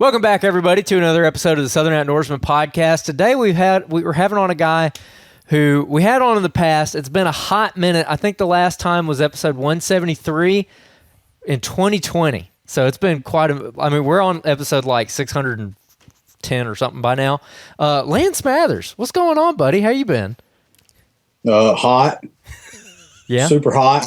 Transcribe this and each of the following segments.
Welcome back, everybody, to another episode of the Southern Outdoorsman Podcast. Today we were having on a guy who we had on in the past. It's been a hot minute. I think the last time was episode 173 in 2020. So it's been we're on episode like 610 or something by now. Land Smathers, what's going on, buddy? How you been? Hot. Yeah. Super hot.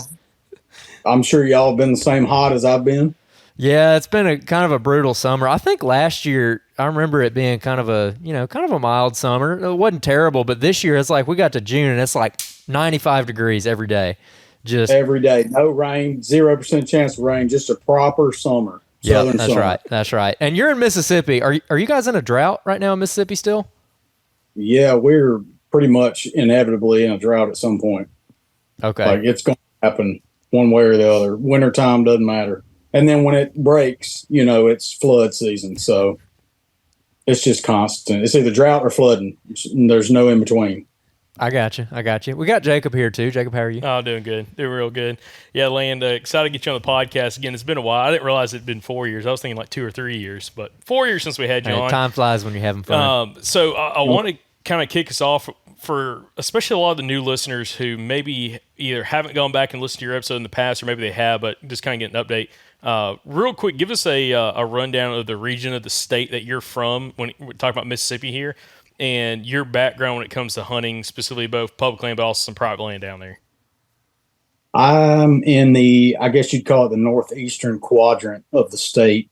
I'm sure y'all have been the same hot as I've been. Yeah, it's been a kind of a brutal summer. I think last year, I remember it being kind of a mild summer. It wasn't terrible, but this year it's like we got to June and it's like 95 degrees every day. Just every day. No rain, 0% chance of rain, just a proper summer. Yeah, that's summer. Right. That's right. And you're in Mississippi. Are you guys in a drought right now in Mississippi still? Yeah, we're pretty much inevitably in a drought at some point. Okay. Like it's going to happen one way or the other. Wintertime doesn't matter. And then when it breaks, it's flood season. So it's just constant. It's either drought or flooding. There's no in between. I got you. We got Jacob here too. Jacob, how are you? Oh, doing good. Doing real good. Yeah, Land, excited to get you on the podcast again. It's been a while. I didn't realize it'd been 4 years. I was thinking like 2 or 3 years, but 4 years since we had you on. Time flies when you're having fun. So I want to kind of kick us off for especially a lot of the new listeners who maybe either haven't gone back and listened to your episode in the past or maybe they have, but just kind of get an update. Real quick, give us a rundown of the region of the state that you're from when we're talking about Mississippi here and your background when it comes to hunting, specifically both public land but also some private land down there. I'm in I guess you'd call it the northeastern quadrant of the state,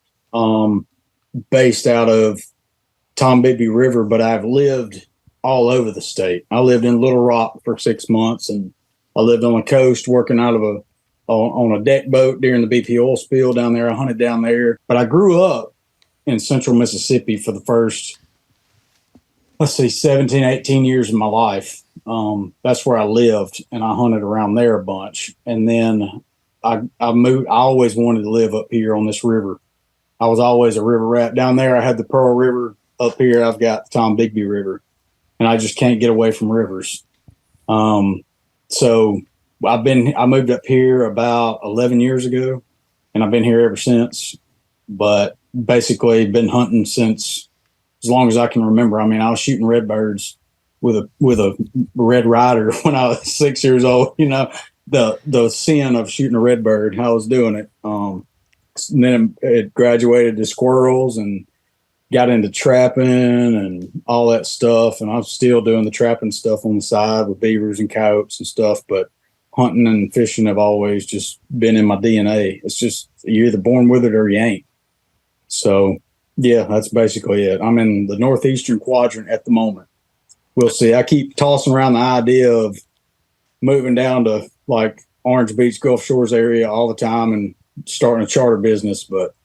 based out of Tombigbee River, but I've lived all over the state. I lived in Little Rock for 6 months, and I lived on the coast working out of on a deck boat during the BP oil spill down there. I hunted down there, but I grew up in central Mississippi for the first, 17, 18 years of my life. That's where I lived, and I hunted around there a bunch. And then I moved. I always wanted to live up here on this river. I was always a river rat. Down there, I had the Pearl River. Up here, I've got the Tombigbee River, and I just can't get away from rivers. So I moved up here about 11 years ago, and I've been here ever since. But basically, been hunting since as long as I can remember. I mean, I was shooting redbirds with a Red Ryder when I was 6 years old. The sin of shooting a redbird, how I was doing it. And then it graduated to squirrels and got into trapping and all that stuff. And I'm still doing the trapping stuff on the side with beavers and coyotes and stuff. But hunting and fishing have always just been in my DNA. It's just you're either born with it or you ain't. So, yeah, that's basically it. I'm in the northeastern quadrant at the moment. We'll see. I keep tossing around the idea of moving down to like Orange Beach, Gulf Shores area all the time and starting a charter business, but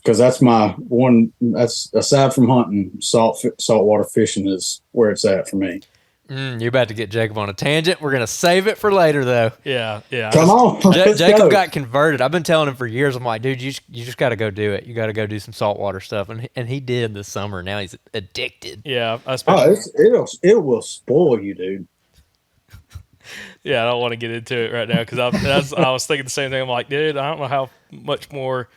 because that's my one. That's aside from hunting, saltwater fishing is where it's at for me. You're about to get Jacob on a tangent. We're gonna save it for later, though. Yeah. Come on, Jacob got converted. I've been telling him for years. I'm like, dude, you just got to go do it. You got to go do some saltwater stuff, and he did this summer. Now he's addicted. Yeah, it will spoil you, dude. Yeah, I don't want to get into it right now because I was thinking the same thing. I'm like, dude, I don't know how much more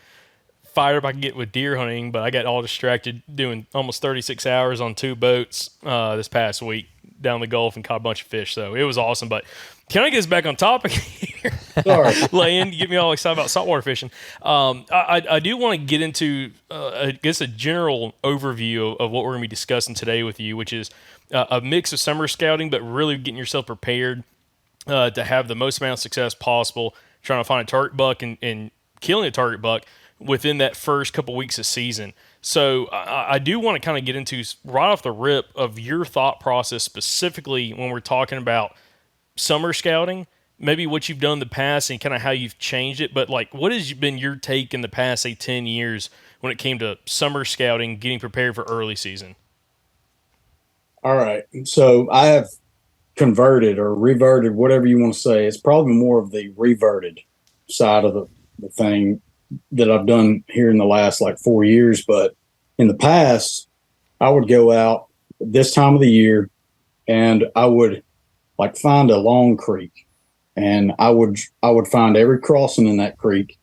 fired up I can get with deer hunting, but I got all distracted doing almost 36 hours on 2 boats this past week down the Gulf and caught a bunch of fish. So it was awesome. But can I get us back on topic here? Sorry. Land, you get me all excited about saltwater fishing. I do want to get into, I guess, a general overview of what we're going to be discussing today with you, which is a mix of summer scouting, but really getting yourself prepared to have the most amount of success possible, trying to find a target buck and killing a target buck within that first couple weeks of season. So I do want to kind of get into right off the rip of your thought process specifically when we're talking about summer scouting, maybe what you've done in the past and kind of how you've changed it. But like, what has been your take in the past, say, 10 years when it came to summer scouting, getting prepared for early season? All right. So I have converted or reverted, whatever you want to say. It's probably more of the reverted side of the thing that I've done here in the last 4 years. But in the past, I would go out this time of the year and I would find a long creek, and I would find every crossing in that creek,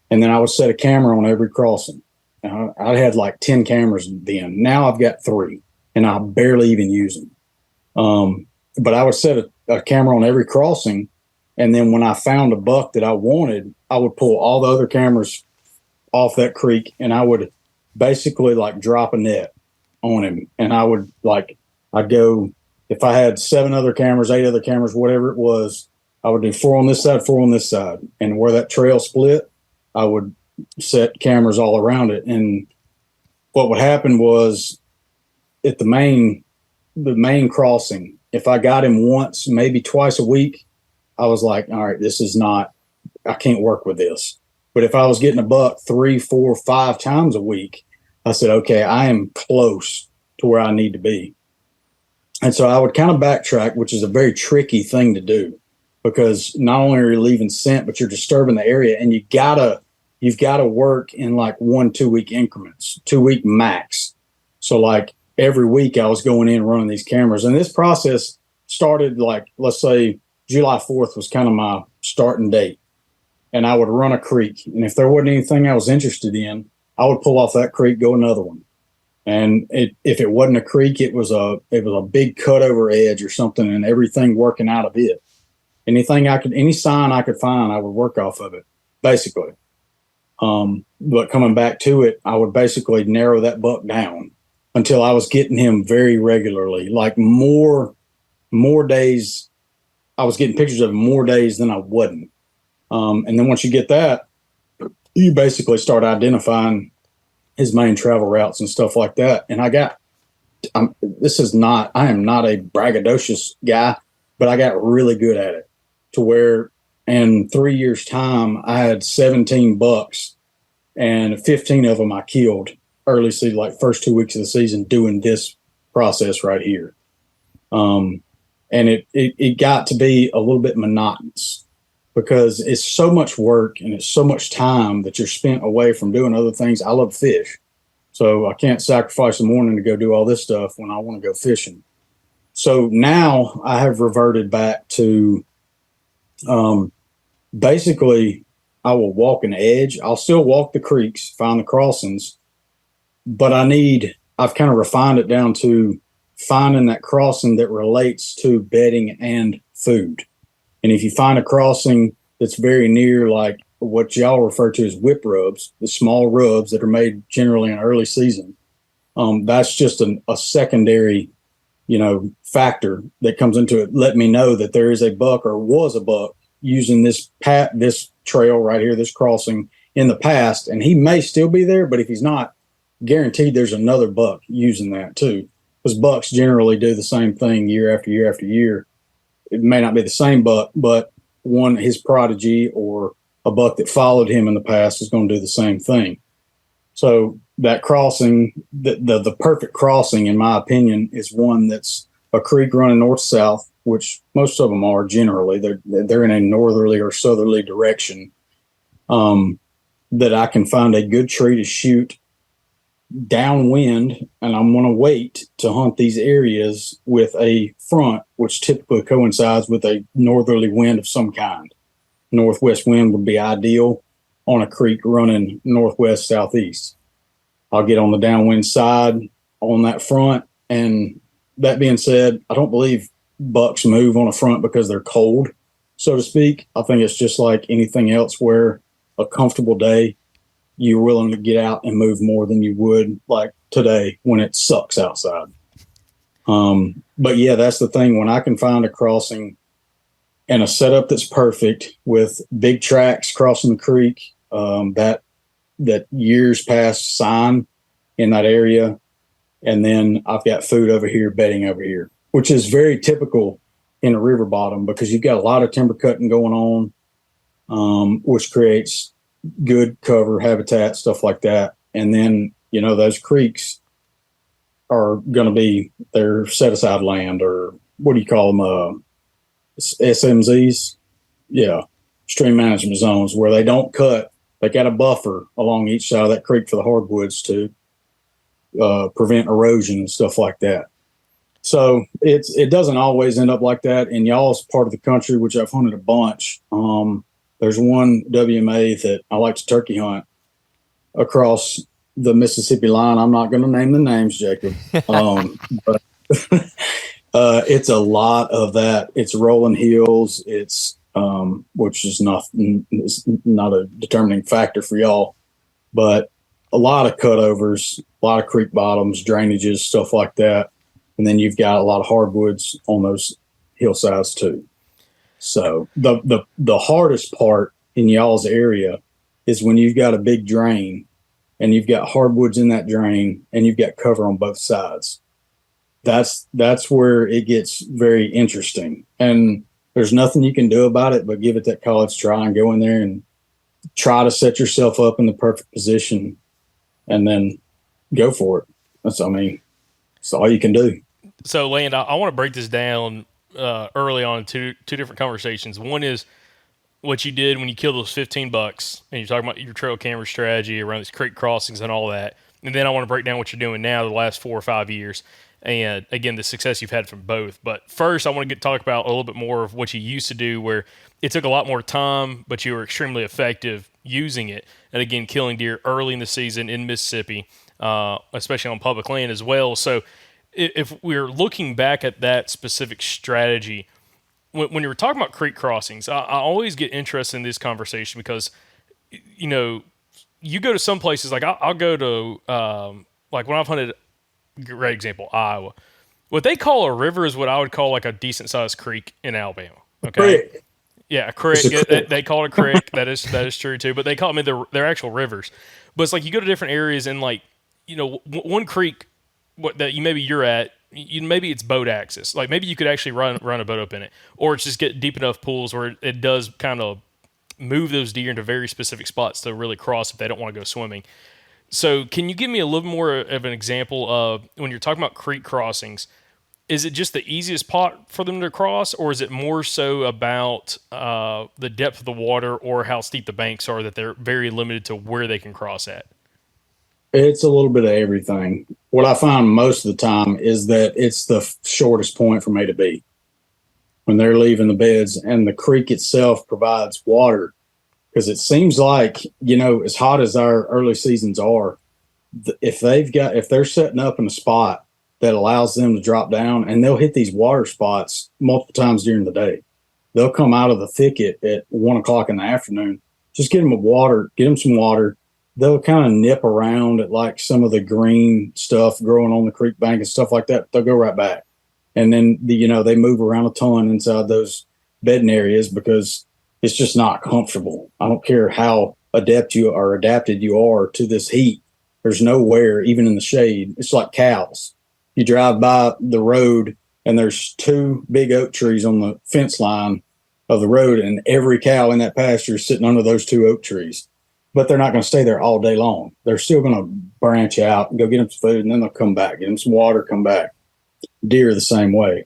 and then I would set a camera on every crossing, I had like 10 cameras then. Now I've got 3, and I barely even use them. But I would set a camera on every crossing, and then when I found a buck that I wanted, I would pull all the other cameras off that creek, and I would basically like drop a net on him. And I'd go, if I had 7 other cameras, 8 other cameras, whatever it was, I would do 4 on this side, 4 on this side. And where that trail split, I would set cameras all around it. And what would happen was at the main crossing, if I got him once, maybe twice a week, I was like, all right, I can't work with this. But if I was getting a buck 3, 4, 5 times a week, I said, okay, I am close to where I need to be. And so I would kind of backtrack, which is a very tricky thing to do, because not only are you leaving scent, but you're disturbing the area, and you've got to work in like 1-2 week increments, 2 week max. So like every week I was going in running these cameras, and this process started like, let's say July 4th was kind of my starting date. And I would run a creek, and if there wasn't anything I was interested in, I would pull off that creek, go another one. And if it wasn't a creek, it was a big cutover edge or something, and everything working out of it. Any sign I could find, I would work off of it, basically. But coming back to it, I would basically narrow that buck down until I was getting him very regularly, like more days. I was getting pictures of him more days than I wasn't. And then once you get that, you basically start identifying his main travel routes and stuff like that. And I am not a braggadocious guy, but I got really good at it to where in 3 years' time, I had 17 bucks, and 15 of them I killed early season, like first 2 weeks of the season, doing this process right here. And it got to be a little bit monotonous, because it's so much work and it's so much time that you're spent away from doing other things. I love fish, so I can't sacrifice the morning to go do all this stuff when I want to go fishing. So now I have reverted back to basically I will walk an edge. I'll still walk the creeks, find the crossings, but I've kind of refined it down to finding that crossing that relates to bedding and food. And if you find a crossing that's very near, like what y'all refer to as whip rubs, the small rubs that are made generally in early season, that's just a secondary, factor that comes into it. Let me know that there is a buck or was a buck using this trail right here, this crossing in the past, and he may still be there, but if he's not, guaranteed there's another buck using that too, because bucks generally do the same thing year after year after year. It may not be the same buck, but his prodigy or a buck that followed him in the past is going to do the same thing. So that crossing, the perfect crossing, in my opinion, is one that's a creek running north-south, which most of them are generally. They're in a northerly or southerly direction, that I can find a good tree to shoot downwind, and I'm going to wait to hunt these areas with a front, which typically coincides with a northerly wind of some kind. Northwest wind would be ideal on a creek running northwest, southeast. I'll get on the downwind side on that front. And that being said, I don't believe bucks move on a front because they're cold, so to speak. I think it's just like anything else where a comfortable day, you're willing to get out and move more than you would like today when it sucks outside. But yeah, that's the thing. When I can find a crossing and a setup that's perfect with big tracks crossing the creek, that years past sign in that area, and then I've got food over here, bedding over here, which is very typical in a river bottom because you've got a lot of timber cutting going on, which creates good cover, habitat, stuff like that. And then, those creeks are going to be their set aside land, or what do you call them? SMZs. Yeah. Stream management zones, where they don't cut. They got a buffer along each side of that creek for the hardwoods to prevent erosion and stuff like that. So it doesn't always end up like that. In y'all's part of the country, which I've hunted a bunch, there's one WMA that I like to turkey hunt across the Mississippi line. I'm not going to name the names, Jacob. But it's a lot of that. It's rolling hills. It's which is not a determining factor for y'all, but a lot of cutovers, a lot of creek bottoms, drainages, stuff like that. And then you've got a lot of hardwoods on those hillsides too. So the hardest part in y'all's area is when you've got a big drain and you've got hardwoods in that drain and you've got cover on both sides. That's where it gets very interesting. And there's nothing you can do about it but give it that college try and go in there and try to set yourself up in the perfect position and then go for it. That's all you can do. So, Land, I want to break this down early on two different conversations. One is what you did when you killed those 15 bucks, and you're talking about your trail camera strategy around these creek crossings and all that. And then I want to break down what you're doing now the last 4 or 5 years. And again, the success you've had from both. But first, I want to talk about a little bit more of what you used to do, where it took a lot more time, but you were extremely effective using it. And again, killing deer early in the season in Mississippi, especially on public land as well. So if we're looking back at that specific strategy, when you were talking about creek crossings, I always get interested in this conversation because, you know, you go to some places, like I'll go to, like when I've hunted, great example, Iowa. What they call a river is what I would call like a decent sized creek in Alabama. Okay. Creek. Yeah, a creek. They call it a creek. That is true too. But they call they're actual rivers. But it's like you go to different areas and like, you know, one creek that you're at, maybe it's boat access. Like maybe you could actually run a boat up in it, or it's just get deep enough pools where it does kind of move those deer into very specific spots to really cross if they don't want to go swimming. So can you give me a little more of an example of when you're talking about creek crossings, is it just the easiest spot for them to cross, or is it more so about the depth of the water or how steep the banks are that they're very limited to where they can cross at? It's a little bit of everything. What I find most of the time is that it's the shortest point from A to B when they're leaving the beds, and the creek itself provides water. Because it seems like, you know, as hot as our early seasons are, if they're setting up in a spot that allows them to drop down, and they'll hit these water spots multiple times during the day. They'll come out of the thicket at 1 o'clock in the afternoon. Just get them some water. They'll kind of nip around at like some of the green stuff growing on the creek bank and stuff like that. They'll go right back. And then, they move around a ton inside those bedding areas because it's just not comfortable. I don't care how adapted you are to this heat. There's nowhere, even in the shade. It's like cows. You drive by the road and there's 2 big oak trees on the fence line of the road, and every cow in that pasture is sitting under those 2 oak trees. But they're not going to stay there all day long. They're still going to branch out and go get them some food, and then they'll come back, get them some water, come back. Deer the same way.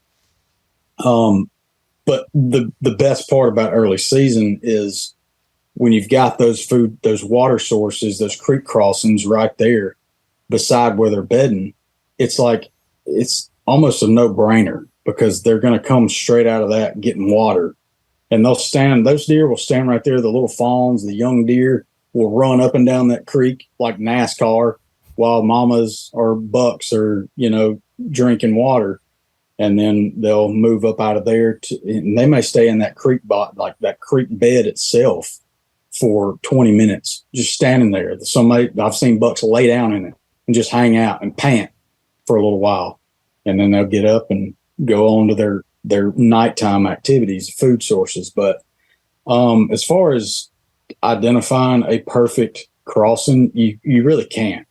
But the best part about early season is when you've got those water sources, those creek crossings right there beside where they're bedding, it's almost a no-brainer because they're going to come straight out of that getting water. And those deer will stand right there. The little fawns, the young deer will run up and down that creek like NASCAR while mamas or bucks are, drinking water. And then they'll move up out of there and they may stay in that creek that creek bed itself for 20 minutes, just standing there. I've seen bucks lay down in it and just hang out and pant for a little while. And then they'll get up and go on to their nighttime activities, food sources. But as far as identifying a perfect crossing, you really can't.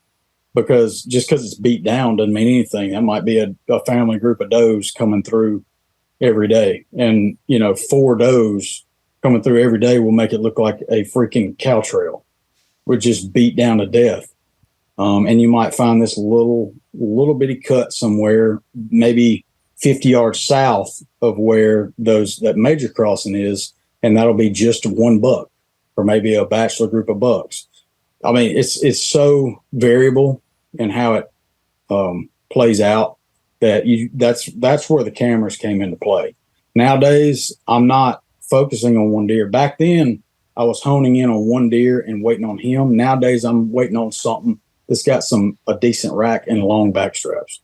Because just because it's beat down doesn't mean anything. That might be a family group of does coming through every day. And, 4 does coming through every day will make it look like a freaking cow trail. We're just beat down to death. And you might find this little bitty cut somewhere, maybe 50 yards south of where that major crossing is. And that'll be just 1 buck or maybe a bachelor group of bucks. I mean, it's so variable in how it plays out that that's where the cameras came into play. Nowadays, I'm not focusing on one deer. Back then, I was honing in on one deer and waiting on him. Nowadays, I'm waiting on something that's got a decent rack and long back straps.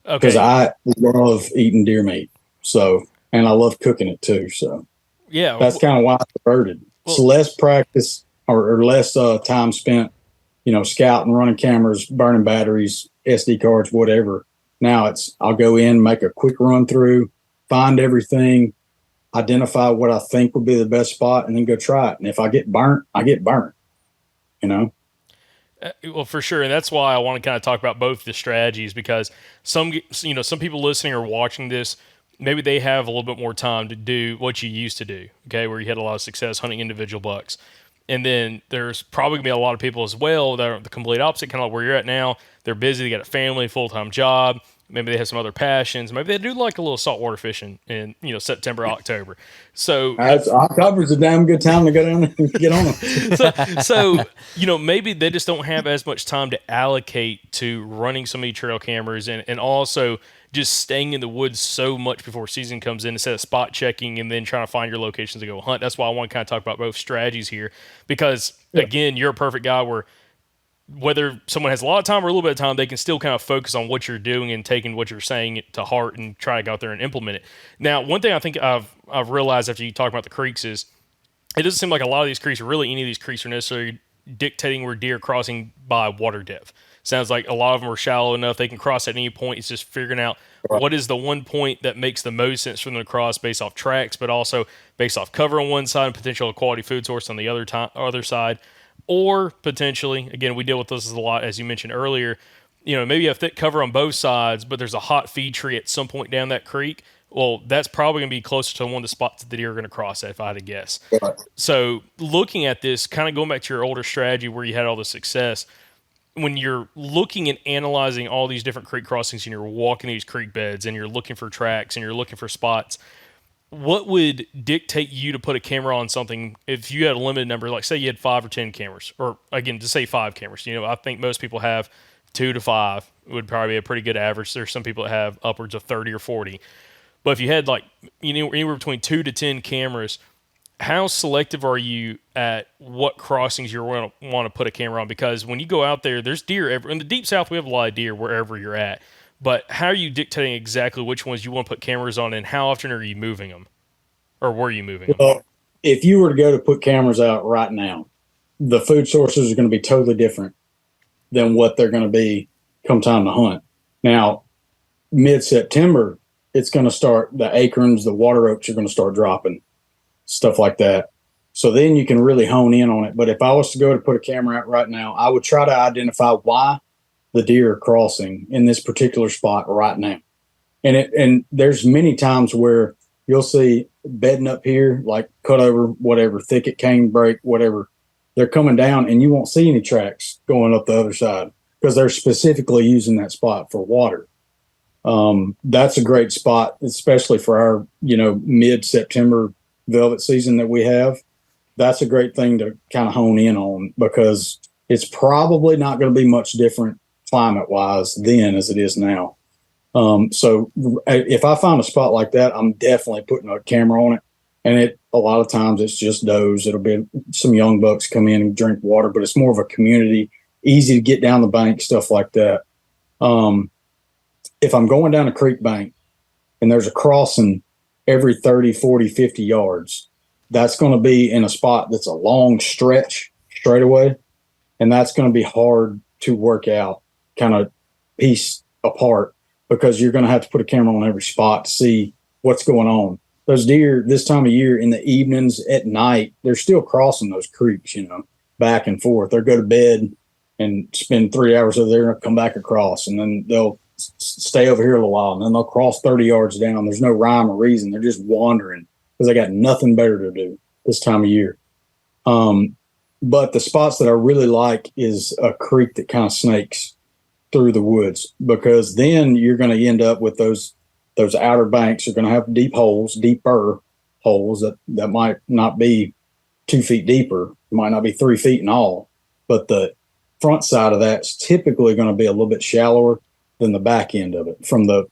Okay. Because I love eating deer meat. So, and I love cooking it too. So Yeah. that's kind of why I converted. It's less practice or less time spent, scouting, running cameras, burning batteries, SD cards, whatever. Now I'll go in, make a quick run through, find everything, identify what I think would be the best spot, and then go try it. And if I get burnt, I get burnt, Well, for sure, and that's why I want to kind of talk about both the strategies, because some people listening or watching this, maybe they have a little bit more time to do what you used to do, okay, where you had a lot of success hunting individual bucks. And then there's probably going to be a lot of people as well that are the complete opposite, kind of like where you're at now. They're busy, they got a family, full-time job. Maybe they have some other passions. Maybe they do like a little saltwater fishing in September, October. So October's a damn good time to go down there and get on them. so maybe they just don't have as much time to allocate to running so many trail cameras and also just staying in the woods so much before season comes in instead of spot checking and then trying to find your locations to go hunt. That's why I want to kind of talk about both strategies here, because again, you're a perfect guy where whether someone has a lot of time or a little bit of time, they can still kind of focus on what you're doing and taking what you're saying to heart and try to go out there and implement it. Now, one thing I think I've realized after you talk about the creeks is it doesn't seem like a lot of these creeks, or really any of these creeks, are necessarily dictating where deer are crossing by water depth. Sounds like a lot of them are shallow enough they can cross at any point. It's just figuring out what is the one point that makes the most sense for them to cross based off tracks, but also based off cover on one side and potential quality food source on the other side. Or potentially, again, we deal with this a lot, as you mentioned earlier, maybe you have thick cover on both sides, but there's a hot feed tree at some point down that creek. Well, that's probably going to be closer to one of the spots that the deer are going to cross at, if I had to guess. Right. So looking at this, kind of going back to your older strategy where you had all the success, when you're looking and analyzing all these different creek crossings and you're walking these creek beds and you're looking for tracks and you're looking for spots, what would dictate you to put a camera on something if you had a limited number, like say you had 5 or 10 cameras, or again, to say 5 cameras? I think most people have 2 to 5 would probably be a pretty good average. There's some people that have upwards of 30 or 40. But if you had anywhere between 2 to 10 cameras, how selective are you at what crossings you're going to want to put a camera on? Because when you go out there, there's deer in the deep south. We have a lot of deer wherever you're at. But how are you dictating exactly which ones you want to put cameras on, and how often are you moving them, or were you moving them? Well, if you were to go to put cameras out right now, the food sources are going to be totally different than what they're going to be come time to hunt. Now, mid-September, it's going to start, the acorns, the water oaks are going to start dropping, stuff like that. So then you can really hone in on it. But if I was to go to put a camera out right now, I would try to identify why the deer are crossing in this particular spot right now. And there's many times where you'll see bedding up here, like cut over, whatever, thicket, cane break, whatever. They're coming down and you won't see any tracks going up the other side because they're specifically using that spot for water. That's a great spot, especially for our, mid-September velvet season that we have. That's a great thing to kind of hone in on because it's probably not going to be much different climate-wise then as it is now. So if I find a spot like that, I'm definitely putting a camera on it. And a lot of times it's just does. It'll be some young bucks come in and drink water, but it's more of a community, easy to get down the bank, stuff like that. If I'm going down a creek bank and there's a crossing every 30, 40, 50 yards, that's going to be in a spot that's a long stretch straight away. And that's going to be hard to work out, kind of piece apart, because you're going to have to put a camera on every spot to see what's going on. Those deer this time of year in the evenings at night, they're still crossing those creeks, back and forth. They'll go to bed and spend 3 hours over there and come back across, and then they'll stay over here a little while, and then they'll cross 30 yards down. There's no rhyme or reason. They're just wandering because they got nothing better to do this time of year. But the spots that I really like is a creek that kind of snakes through the woods, because then you're going to end up with those outer banks are going to have deeper holes that might not be 2 feet deeper, might not be 3 feet in all, but the front side of that's typically going to be a little bit shallower than the back end of it. From the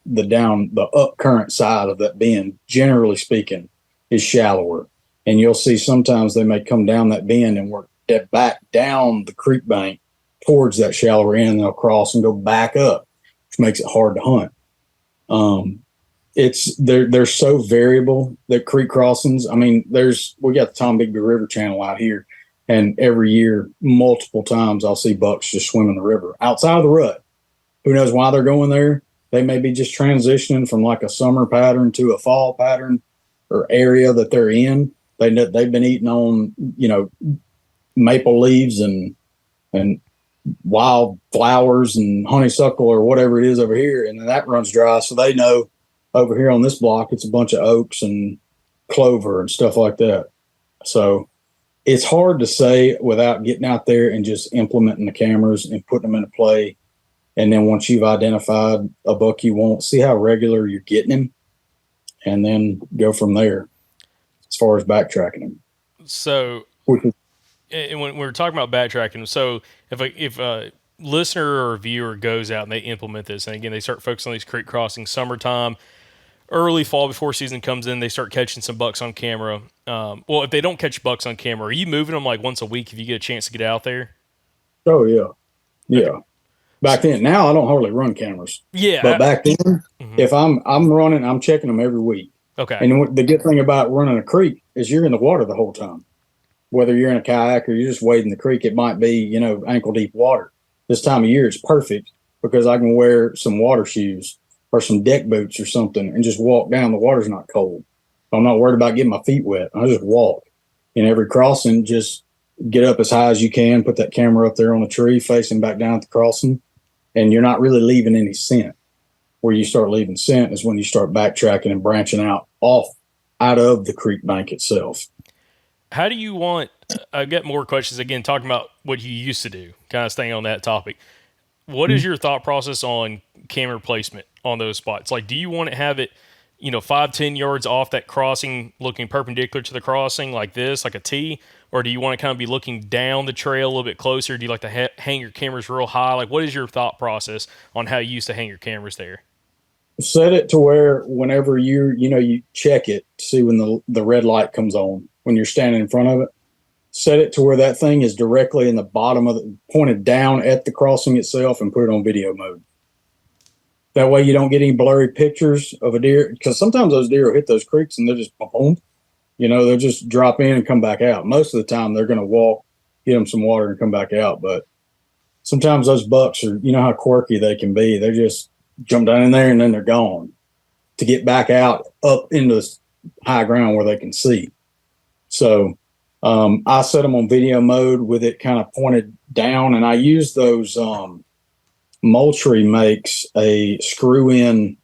up current side of that bend, generally speaking, is shallower. And you'll see sometimes they may come down that bend and work that back down the creek bank towards that shallower end, and they'll cross and go back up, which makes it hard to hunt. They're so variable, the creek crossings. I mean, we got the Tom Bigby River channel out here, and every year, multiple times, I'll see bucks just swimming the river outside of the rut. Who knows why they're going there? They may be just transitioning from like a summer pattern to a fall pattern or area that they're in. They've been eating on, maple leaves and wild flowers and honeysuckle or whatever it is over here, and then that runs dry. So they know over here on this block, it's a bunch of oaks and clover and stuff like that. So it's hard to say without getting out there and just implementing the cameras and putting them into play. And then once you've identified a buck you want, see how regular you're getting him, and then go from there as far as backtracking him. So, and when we're talking about backtracking, so if a listener or a viewer goes out and they implement this, and again, they start focusing on these creek crossings, summertime, early fall before season comes in, they start catching some bucks on camera. Well, if they don't catch bucks on camera, are you moving them like once a week if you get a chance to get out there? Oh, yeah. Yeah. Okay. Back then, now I don't hardly run cameras. Yeah. But back then, if I'm running, I'm checking them every week. Okay. And the good thing about running a creek is you're in the water the whole time. Whether you're in a kayak or you're just wading the creek, it might be, ankle deep water. This time of year, it's perfect because I can wear some water shoes or some deck boots or something and just walk down. The water's not cold. I'm not worried about getting my feet wet. I just walk. In every crossing, just get up as high as you can, put that camera up there on a tree facing back down at the crossing, and you're not really leaving any scent. Where you start leaving scent is when you start backtracking and branching out of the creek bank itself. How do you want, I get more questions again, talking about what you used to do, kind of staying on that topic. What is your thought process on camera placement on those spots? Like, do you want to have it, 5-10 yards off that crossing, looking perpendicular to the crossing like this, like a T? Or do you want to kind of be looking down the trail a little bit closer? Do you like to hang your cameras real high? Like, what is your thought process on how you used to hang your cameras there? Set it to where whenever you check it to see when the red light comes on, when you're standing in front of it, set it to where that thing is directly in the bottom of it, pointed down at the crossing itself, and put it on video mode. That way you don't get any blurry pictures of a deer, because sometimes those deer will hit those creeks and they'll just boom, they'll just drop in and come back out. Most of the time they're going to walk, get them some water and come back out. But sometimes those bucks are, how quirky they can be. They just jump down in there and then they're gone to get back out up into the high ground where they can see. So I set them on video mode with it kind of pointed down, and I use those Moultrie makes a screw-in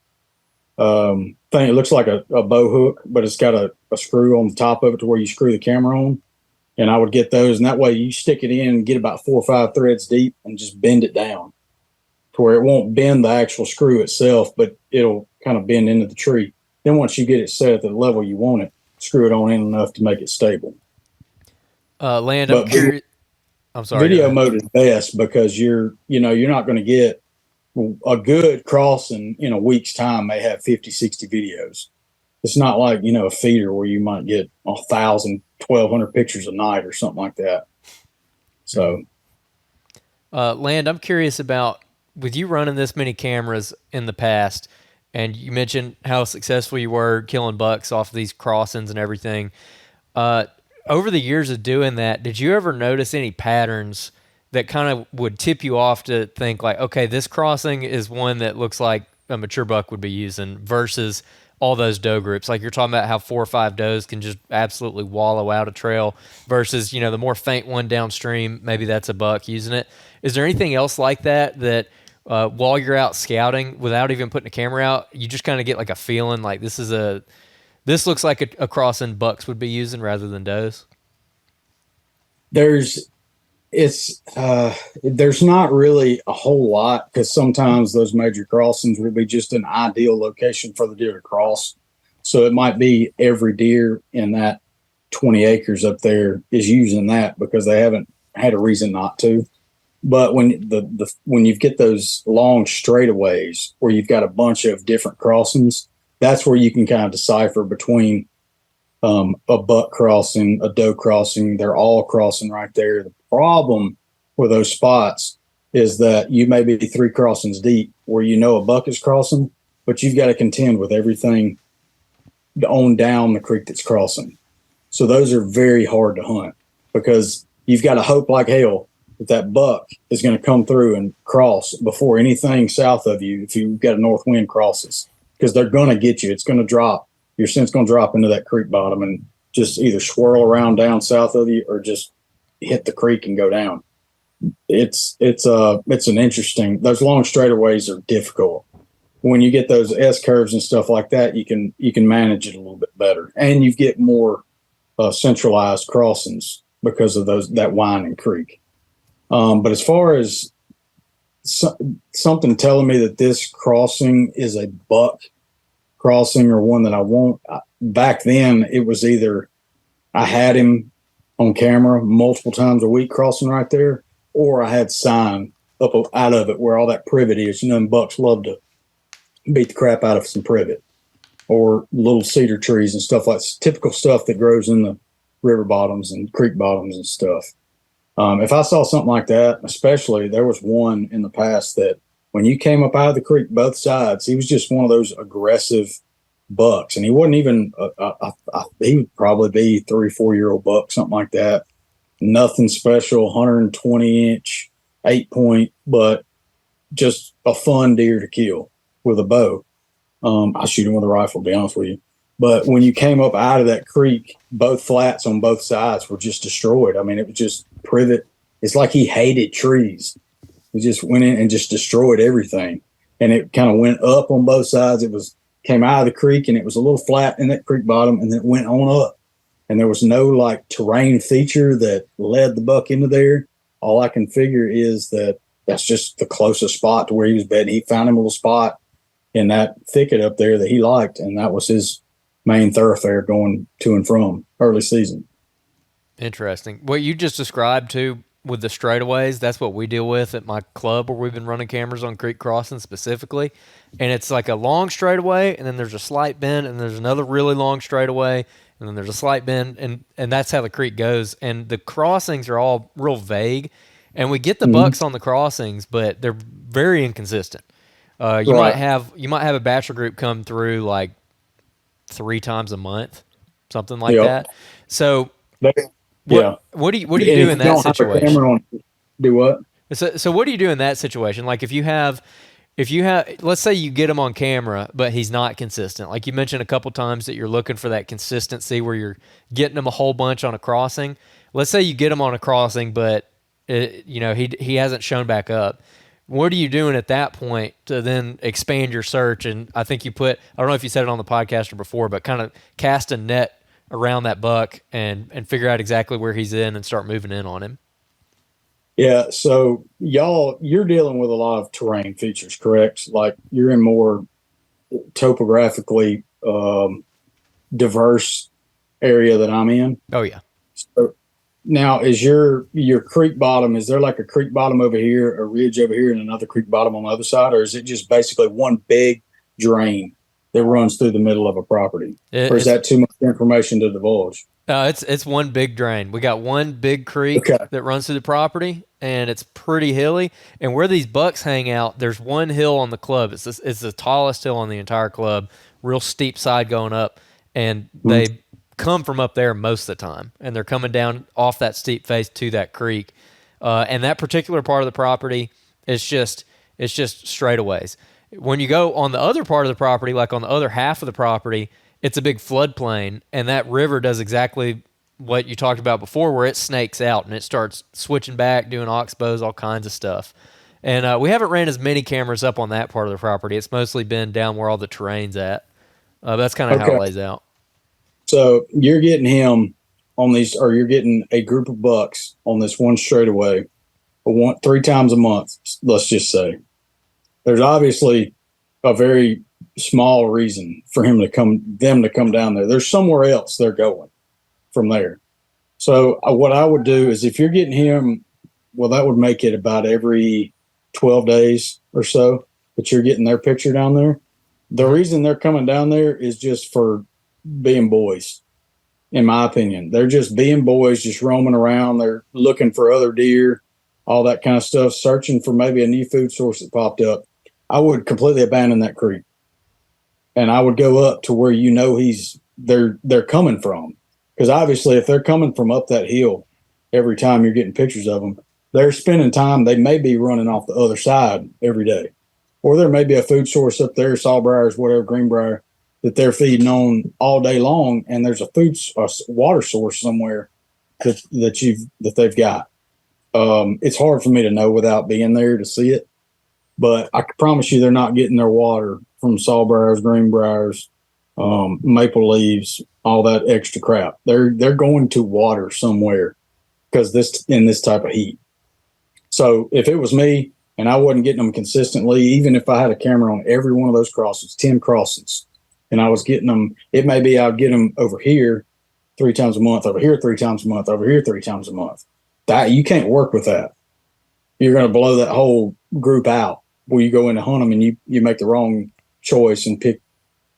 thing. It looks like a bow hook, but it's got a screw on the top of it to where you screw the camera on. And I would get those, and that way you stick it in and get about 4 or 5 threads deep and just bend it down to where it won't bend the actual screw itself, but it'll kind of bend into the tree. Then once you get it set at the level you want it, screw it on in enough to make it stable. Land, I'm curious. I'm sorry. Video mode is best because you're not going to get a good crossing in a week's time may have 50, 60 videos. It's not like, a feeder where you might get 1,000, 1,200 pictures a night or something like that. So, Land, I'm curious about, with you running this many cameras in the past, and you mentioned how successful you were killing bucks off of these crossings and everything. Over the years of doing that, did you ever notice any patterns that kind of would tip you off to think like, okay, this crossing is one that looks like a mature buck would be using versus all those doe groups? Like you're talking about how 4 or 5 does can just absolutely wallow out a trail versus, the more faint one downstream, maybe that's a buck using it. Is there anything else like that while you're out scouting, without even putting a camera out, you just kind of get like a feeling like this looks like a crossing bucks would be using rather than does? There's not really a whole lot, because sometimes those major crossings will be just an ideal location for the deer to cross. So it might be every deer in that 20 acres up there is using that because they haven't had a reason not to. But when you get those long straightaways where you've got a bunch of different crossings, that's where you can kind of decipher between a buck crossing, a doe crossing. They're all crossing right there. The problem with those spots is that you may be 3 crossings deep where you know a buck is crossing, but you've got to contend with everything on down the creek that's crossing. So those are very hard to hunt because you've got to hope like hell that that buck is going to come through and cross before anything south of you if you've got a north wind crosses, because they're going to get you. It's going to drop. Your scent's going to drop into that creek bottom and just either swirl around down south of you or just hit the creek and go down. It's an interesting. Those long straightaways are difficult. When you get those S curves and stuff like that, you can manage it a little bit better, and you get more centralized crossings because of that winding creek. But as far as something telling me that this crossing is a buck crossing or one that I won't, back then it was either I had him on camera multiple times a week crossing right there, or I had sign up out of it where all that privet is. You know, and bucks love to beat the crap out of some privet or little cedar trees and stuff like typical stuff that grows in the river bottoms and creek bottoms and stuff. If I saw something like that, especially there was one in the past that when you came up out of the creek, both sides, he was just one of those aggressive bucks. And he wasn't even, he would probably be 3-4-year-old buck, something like that. Nothing special, 120-inch, 8-point, but just a fun deer to kill with a bow. I shoot him with a rifle, to be honest with you. But when you came up out of that creek, both flats on both sides were just destroyed. I mean, it was just privet. It's like he hated trees. He just went in and just destroyed everything. And it kind of went up on both sides. It came out of the creek and it was a little flat in that creek bottom and then it went on up. And there was no like terrain feature that led the buck into there. All I can figure is that that's just the closest spot to where he was bedding. He found him a little spot in that thicket up there that he liked, and that was his main thoroughfare going to and from early season. Interesting. What you just described too with the straightaways, that's what we deal with at my club where we've been running cameras on creek crossing specifically. And it's like a long straightaway, and then there's a slight bend, and there's another really long straightaway, and then there's a slight bend, and that's how the creek goes. And the crossings are all real vague, and we get the bucks on the crossings, but they're very inconsistent. You might have a bachelor group come through like 3 times a month, something like that. So what do you do in that situation? Do what? So what do you do in that situation? Like if you have, let's say you get him on camera, but he's not consistent. Like you mentioned a couple times that you're looking for that consistency where you're getting him a whole bunch on a crossing. Let's say you get him on a crossing, but he hasn't shown back up. What are you doing at that point to then expand your search? And I think I don't know if you said it on the podcast or before, but kind of cast a net around that buck and figure out exactly where he's in and start moving in on him. Yeah. So you're dealing with a lot of terrain features, correct? Like you're in more topographically diverse area that I'm in. Oh yeah. So now is your creek bottom, is there like a creek bottom over here, a ridge over here, and another creek bottom on the other side? Or is it just basically one big drain that runs through the middle of a property? Or is that too much information to divulge? It's one big drain. We got one big creek that runs through the property, and it's pretty hilly. And where these bucks hang out, there's one hill on the club. It's the tallest hill on the entire club, real steep side going up, and they come from up there most of the time, and they're coming down off that steep face to that creek. And that particular part of the property is just straightaways. When you go on the other part of the property, like on the other half of the property, it's a big floodplain, and that river does exactly what you talked about before, where it snakes out and it starts switching back, doing oxbows, all kinds of stuff. And we haven't ran as many cameras up on that part of the property. It's mostly been down where all the terrain's at. That's kind of how it lays out. So you're getting him on these, or you're getting a group of bucks on this one straightaway 3 times a month, let's just say. There's obviously a very small reason for them to come down there. There's somewhere else they're going from there. So what I would do is, if you're getting him, well, that would make it about every 12 days or so that you're getting their picture down there. The reason they're coming down there is just for being boys, in my opinion. They're just being boys, just roaming around. They're looking for other deer. all that kind of stuff, searching for maybe a new food source that popped up, I would completely abandon that creek. And I would go up to where they're coming from. Because obviously if they're coming from up that hill every time you're getting pictures of them, they're spending time, they may be running off the other side every day. Or there may be a food source up there, sawbriars, whatever, greenbrier, that they're feeding on all day long, and there's a water source somewhere that they've got. It's hard for me to know without being there to see it, but I can promise you they're not getting their water from sawbriars, greenbriers, maple leaves, all that extra crap. They're going to water somewhere because in this type of heat. So if it was me and I wasn't getting them consistently, even if I had a camera on every one of those crossings, 10 crossings, and I was getting them, it may be I'd get them over here 3 times a month, over here 3 times a month, over here 3 times a month. That you can't work with that. You're going to blow that whole group out where you go in to hunt them and you make the wrong choice and pick,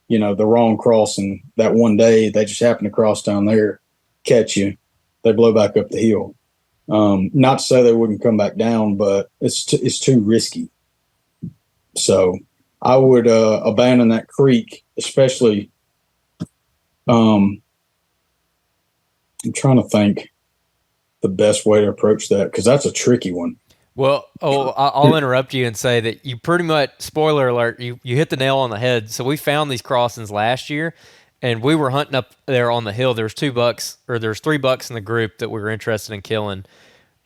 the wrong crossing that one day. They just happen to cross down there, catch you, they blow back up the hill. Not to say they wouldn't come back down, but it's too risky. So I would abandon that creek, especially. I'm trying to think the best way to approach that, because that's a tricky one. Well, I'll interrupt you and say that you pretty much, spoiler alert, you hit the nail on the head. So we found these crossings last year, and we were hunting up there on the hill. There's 3 bucks in the group that we were interested in killing.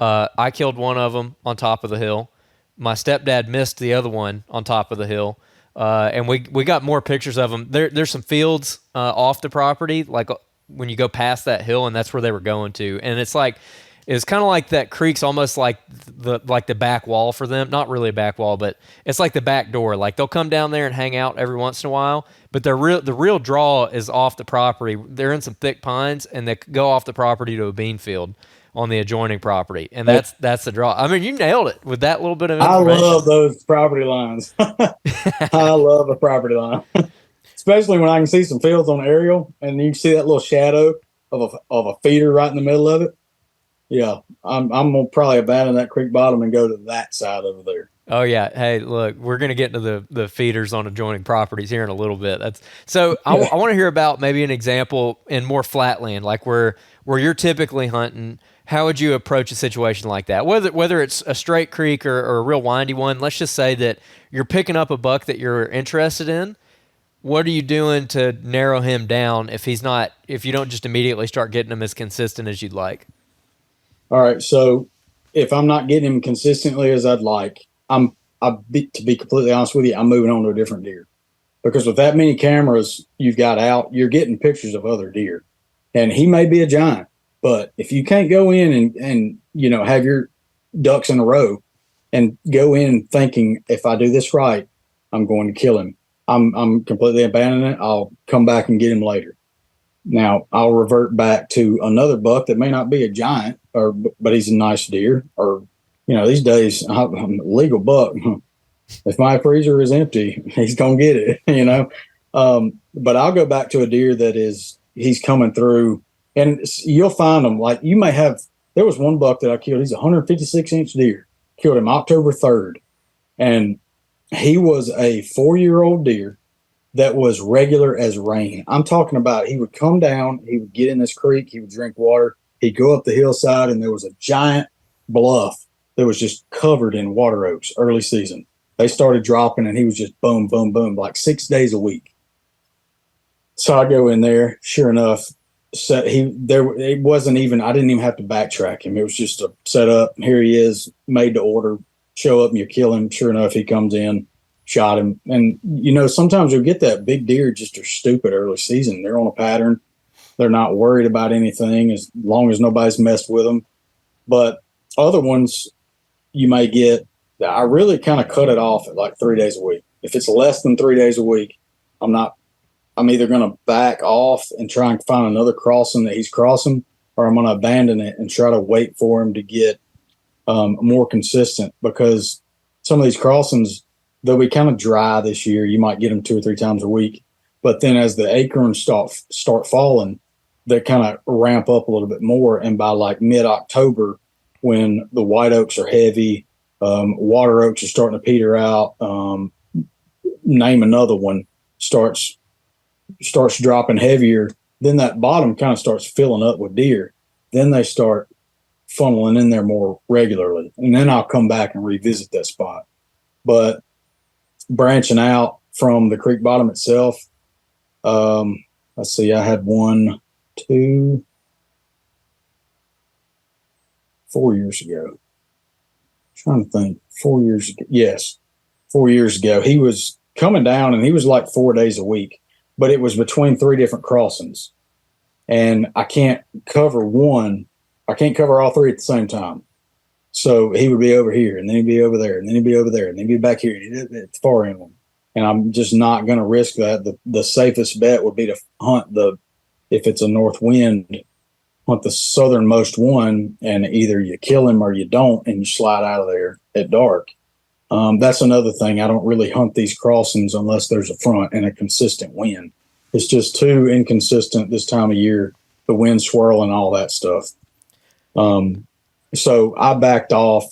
I killed one of them on top of the hill. My stepdad missed the other one on top of the hill. And we got more pictures of them. There's some fields off the property, like when you go past that hill, and that's where they were going to. And it's kind of like that creek's almost like the back wall for them. Not really a back wall, but it's like the back door. Like they'll come down there and hang out every once in a while, but the real draw is off the property. They're in some thick pines, and they go off the property to a bean field on the adjoining property, and that's the draw. I mean, you nailed it with that little bit of information. I love those property lines. I love a property line, especially when I can see some fields on aerial, and you see that little shadow of a feeder right in the middle of it. Yeah, I'm gonna probably abandon that creek bottom and go to that side over there. Oh yeah. Hey, look, we're gonna get into the feeders on adjoining properties here in a little bit. I want to hear about maybe an example in more flatland, like where you're typically hunting. How would you approach a situation like that? Whether it's a straight creek or a real windy one, let's just say that you're picking up a buck that you're interested in. What are you doing to narrow him down if you don't just immediately start getting him as consistent as you'd like? All right. So if I'm not getting him consistently as I'd like, to be completely honest with you, I'm moving on to a different deer, because with that many cameras you've got out, you're getting pictures of other deer, and he may be a giant. But if you can't go in and have your ducks in a row and go in thinking, if I do this right, I'm going to kill him, I'm completely abandoning it. I'll come back and get him later. Now I'll revert back to another buck that may not be a giant, but he's a nice deer. Or these days I'm a legal buck. If my freezer is empty, he's gonna get it. But I'll go back to a deer that he's coming through. And you'll find them, like there was one buck that I killed. He's a 156-inch deer. Killed him October 3rd. And he was a 4-year-old deer that was regular as rain. I'm talking about, he would come down, he would get in this creek, he would drink water, he'd go up the hillside, and there was a giant bluff that was just covered in water oaks early season. They started dropping, and he was just boom, boom, boom, like 6 days a week. So I go in there, sure enough. So it wasn't even, I didn't even have to backtrack him. It was just a setup. Here he is, made to order. Show up and you kill him. Sure enough, he comes in, shot him. And sometimes you'll get that big deer just are stupid early season. They're on a pattern. They're not worried about anything as long as nobody's messed with them. But other ones you may get, I really kind of cut it off at like 3 days a week. If it's less than 3 days a week, I'm either going to back off and try and find another crossing that he's crossing, or I'm going to abandon it and try to wait for him to get more consistent, because some of these crossings, they'll be kind of dry this year. You might get them 2 or 3 times a week, but then as the acorns start falling, they kind of ramp up a little bit more. And by like mid-October, when the white oaks are heavy, water oaks are starting to peter out. Name another one, starts dropping heavier. Then that bottom kind of starts filling up with deer. Then they start funneling in there more regularly, and then I'll come back and revisit that spot. But branching out from the creek bottom itself, let's see, I had 4 years ago. I'm trying to think, 4 years ago. Yes, 4 years ago. He was coming down, and he was like 4 days a week, but it was between 3 different crossings. And I can't cover all 3 at the same time. So he would be over here, and then he'd be over there, and then he'd be over there, and then he'd be back here at the far end one. And I'm just not going to risk that. The safest bet would be to hunt if it's a north wind, hunt the southernmost one, and either you kill him or you don't, and you slide out of there at dark. That's another thing. I don't really hunt these crossings unless there's a front and a consistent wind. It's just too inconsistent this time of year, the wind swirling, all that stuff. So I backed off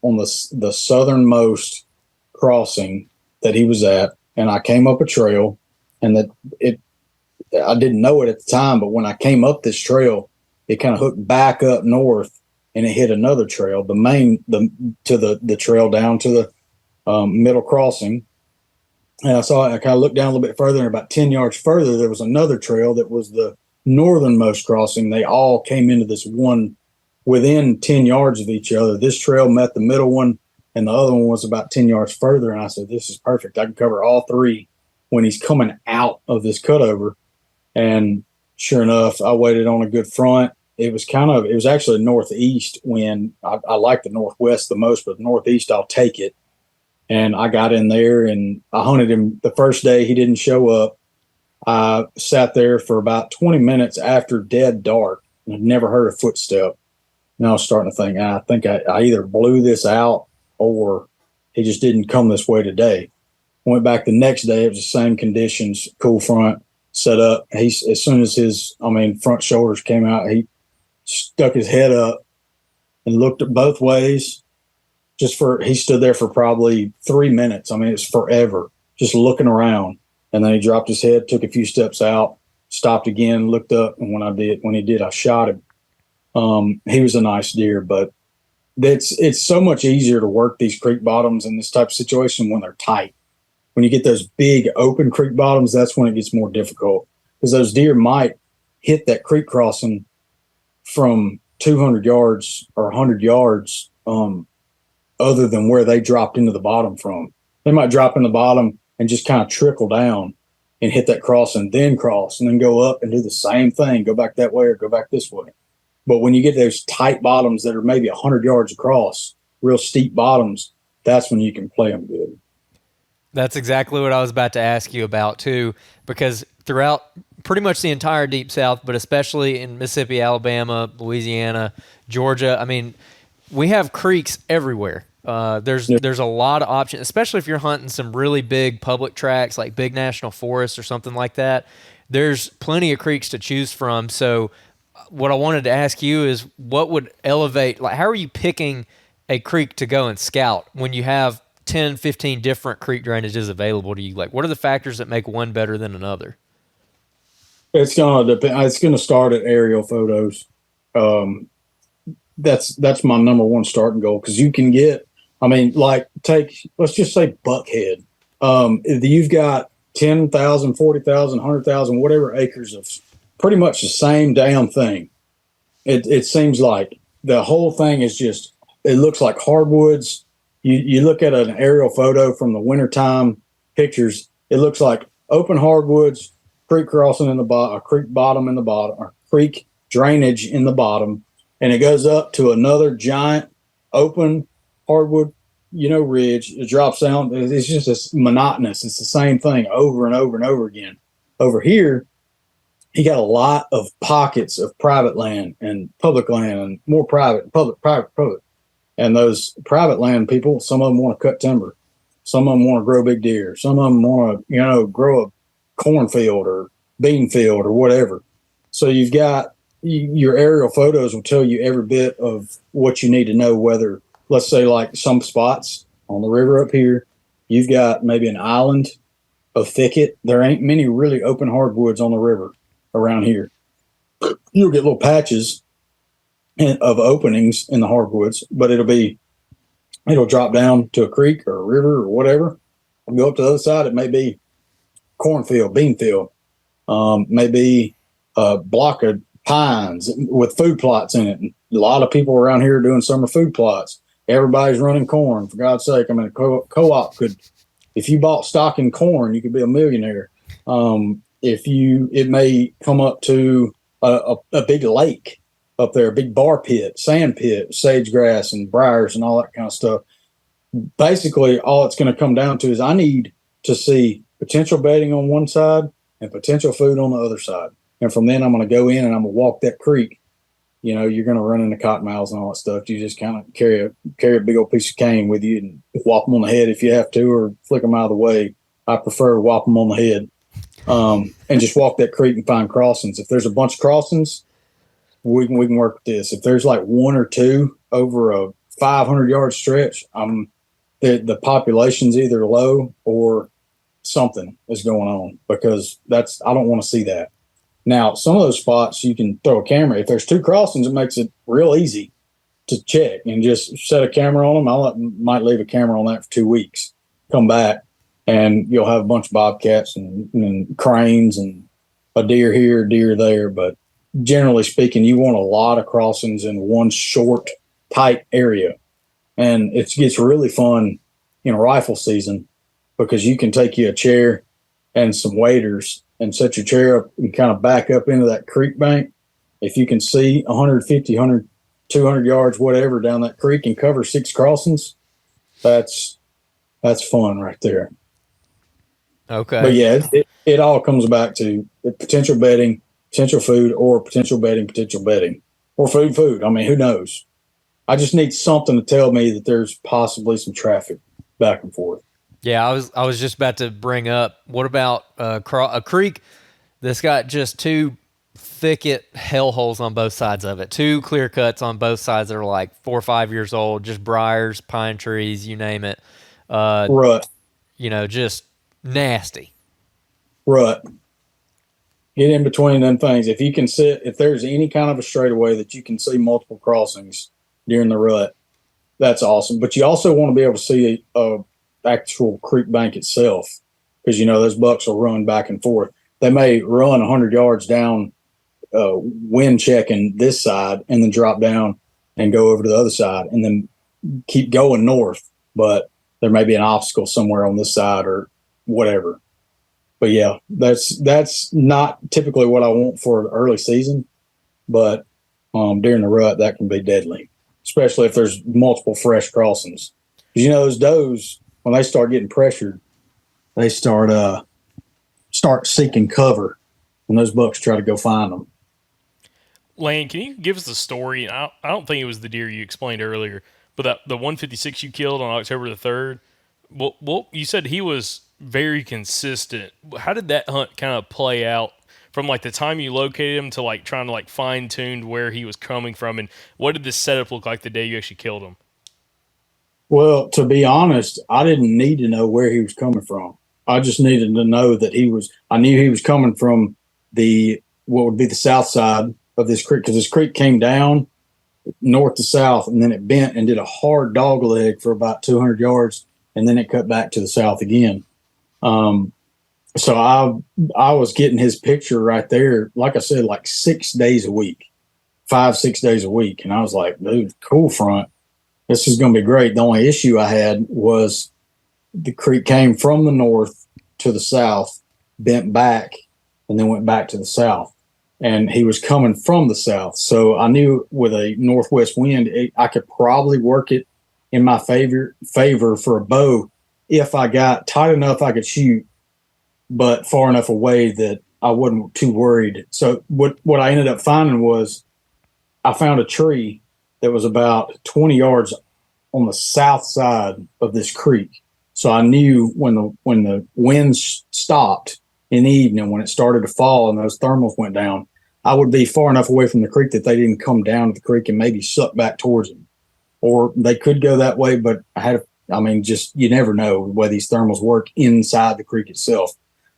on the southernmost crossing that he was at, and I came up a trail, and I didn't know it at the time, but when I came up this trail, it kind of hooked back up north, and it hit another trail, the trail down to the middle crossing. And I kind of looked down a little bit further, and about 10 yards further, there was another trail that was the northernmost crossing. They all came into this one within 10 yards of each other. This trail met the middle one, and the other one was about 10 yards further. And I said, this is perfect. I can cover all 3 when he's coming out of this cutover. And sure enough, I waited on a good front. It was actually northeast wind. I like the northwest the most, but northeast, I'll take it. And I got in there, and I hunted him the first day. He didn't show up. I sat there for about 20 minutes after dead dark, and I'd never heard a footstep. And I was starting to think, I think I either blew this out or he just didn't come this way today. Went back the next day. It was the same conditions, cool front, set up. As soon as his front shoulders came out, he stuck his head up and looked at both ways. He stood there for probably 3 minutes. It's forever, just looking around. And then he dropped his head, took a few steps out, stopped again, looked up. And when he did, I shot him. He was a nice deer, but it's so much easier to work these creek bottoms in this type of situation when they're tight. When you get those big open creek bottoms, that's when it gets more difficult, because those deer might hit that creek crossing from 200 yards or 100 yards, other than where they dropped into the bottom from. They might drop in the bottom and just kind of trickle down and hit that crossing, then cross, and then go up and do the same thing, go back that way or go back this way. But when you get those tight bottoms that are maybe 100 yards across, real steep bottoms, that's when you can play them good. That's exactly what I was about to ask you about too, because throughout pretty much the entire Deep South, but especially in Mississippi, Alabama, Louisiana, Georgia, we have creeks everywhere. There's a lot of options, especially if you're hunting some really big public tracts like big national forests or something like that. There's plenty of creeks to choose from. So what I wanted to ask you is, what would elevate, how are you picking a creek to go and scout when you have 10, 15 different creek drainages available to you? What are the factors that make one better than another? It's going to depend. It's going to start at aerial photos. That's my number one starting goal, because you can get, let's just say Buckhead. You've got 10,000, 40,000, 100,000, whatever acres of pretty much the same damn thing. It seems like the whole thing is just, it looks like hardwoods. You look at an aerial photo from the wintertime pictures, it looks like open hardwoods, creek crossing in the bottom, a creek bottom in the bottom, or creek drainage in the bottom, and it goes up to another giant open hardwood, ridge. It drops down. It's just monotonous. It's the same thing over and over and over again. Over here, he got a lot of pockets of private land and public land, and more private, public, private, public. And those private land people, some of them want to cut timber. Some of them want to grow big deer. Some of them want to, grow a cornfield or bean field or whatever. So you've got your aerial photos will tell you every bit of what you need to know. Whether, let's say, like some spots on the river up here, you've got maybe an island of thicket. There ain't many really open hardwoods on the river around here. You'll get little patches of openings in the hardwoods, but it'll drop down to a creek or a river or whatever. Go up to the other side. It may be cornfield, bean field, maybe a block of pines with food plots in it. And a lot of people around here are doing summer food plots. Everybody's running corn. For God's sake, I mean, a co-op could, if you bought stock in corn, you could be a millionaire. It may come up to a big lake up there, a big bar pit, sand pit, sage grass and briars and all that kind of stuff. Basically, all it's going to come down to is I need to see potential bedding on one side and potential food on the other side. And from then I'm going to go in and I'm going to walk that creek. You know, you're going to run into cottonmouths and all that stuff. You just kind of carry a big old piece of cane with you and whop them on the head if you have to, or flick them out of the way. I prefer to whop them on the head, and just walk that creek and find crossings. If there's a bunch of crossings, we can work with this. If there's like one or two over a 500-yard stretch, the population's either low or something is going on, because I don't want to see that. Now, some of those spots you can throw a camera. If there's two crossings, it makes it real easy to check and just set a camera on them. Might leave a camera on that for 2 weeks, come back, and you'll have a bunch of bobcats and cranes and a deer here, a deer there. But generally speaking, you want a lot of crossings in one short, tight area. And it gets really fun in rifle season, because you can take you a chair and some waders and set your chair up and kind of back up into that creek bank. If you can see 150, 100, 200 yards, whatever, down that creek and cover 6 crossings, that's fun right there. Okay. But yeah, it all comes back to potential bedding, potential food, or potential bedding, or food. I mean, who knows? I just need something to tell me that there's possibly some traffic back and forth. Yeah, I was just about to bring up, what about a creek that's got just 2 thicket hellholes on both sides of it, 2 clear cuts on both sides that are like 4 or 5 years old, just briars, pine trees, you name it. Rut. You know, just nasty. Rut. Get in between them things. If there's any kind of a straightaway that you can see multiple crossings during the rut, that's awesome. But you also want to be able to see a actual creek bank itself, because those bucks will run back and forth. They may run 100 yards down, wind checking this side, and then drop down and go over to the other side and then keep going north. But there may be an obstacle somewhere on this side or whatever. But yeah, that's not typically what I want for the early season, but during the rut, that can be deadly, especially if there's multiple fresh crossings. Because those does, when they start getting pressured, they start seeking cover, and those bucks try to go find them. Lane, can you give us the story? I don't think it was the deer you explained earlier, but the 156 you killed on October the 3rd. Well, you said he was very consistent. How did that hunt kind of play out from like the time you located him to like trying to like fine tune where he was coming from, and what did this setup look like the day you actually killed him? Well, to be honest, I didn't need to know where he was coming from. I just needed to know that I knew he was coming from what would be the south side of this creek, because this creek came down north to south, and then it bent and did a hard dog leg for about 200 yards, and then it cut back to the south again. So I was getting his picture right there, like I said, like 6 days a week, 5-6 days a week. And I was like, dude, cool front. This is going to be great. The only issue I had was the creek came from the north to the south, bent back, and then went back to the south. And he was coming from the south. So I knew with a northwest wind, I could probably work it in my favor for a bow if I got tight enough I could shoot, but far enough away that I wasn't too worried. So what I ended up finding was I found a tree that was about 20 yards on the south side of this creek. So I knew when the winds stopped in the evening, when it started to fall and those thermals went down, I would be far enough away from the creek that they didn't come down to the creek and maybe suck back towards them. Or they could go that way, but just you never know the way these thermals work inside the creek itself.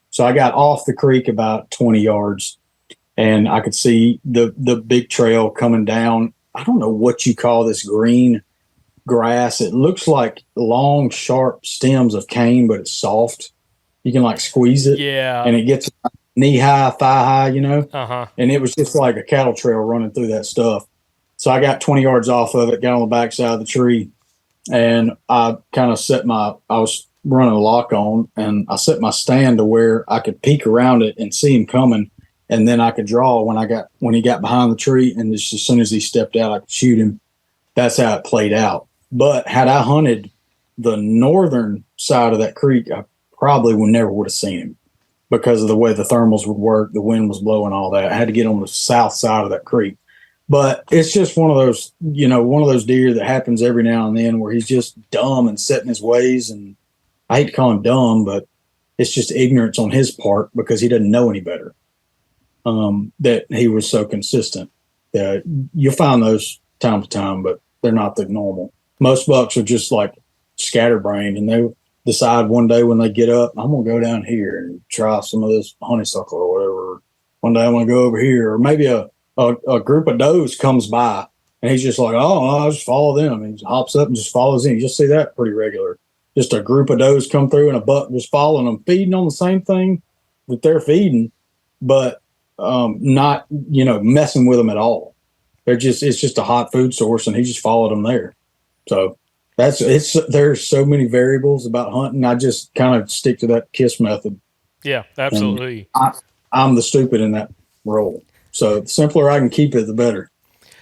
So I got off the creek about 20 yards, and I could see the big trail coming down. I don't know what you call this green grass. It looks like long, sharp stems of cane, but it's soft. You can like squeeze it, and it gets knee high, thigh high, And it was just like a cattle trail running through that stuff. So I got 20 yards off of it, got on the backside of the tree, and I kind of I was running a lock on, and I set my stand to where I could peek around it and see him coming, and then I could draw when he got behind the tree, and just as soon as he stepped out, I could shoot him. That's how it played out. But had I hunted the northern side of that creek, I probably would have seen him because of the way the thermals would work. The wind was blowing, all that. I had to get on the south side of that creek. But it's just one of those deer that happens every now and then where he's just dumb and set in his ways. And I hate to call him dumb, but it's just ignorance on his part because he doesn't know any better. That he was so consistent. You'll find those time to time, but they're not the normal. Most bucks are just like scatterbrained, and they decide one day when they get up, I'm going to go down here and try some of this honeysuckle or whatever. One day I'm going to go over here, or maybe a group of does comes by, and he's just like, oh, I'll just follow them. And he hops up and just follows in. You just see that pretty regular. Just a group of does come through and a buck just following them, feeding on the same thing that they're feeding, but not, messing with them at all. It's just a hot food source, and he just followed them there. So there's so many variables about hunting. I just kind of stick to that KISS method. Yeah, absolutely. I'm the stupid in that role. So the simpler I can keep it, the better.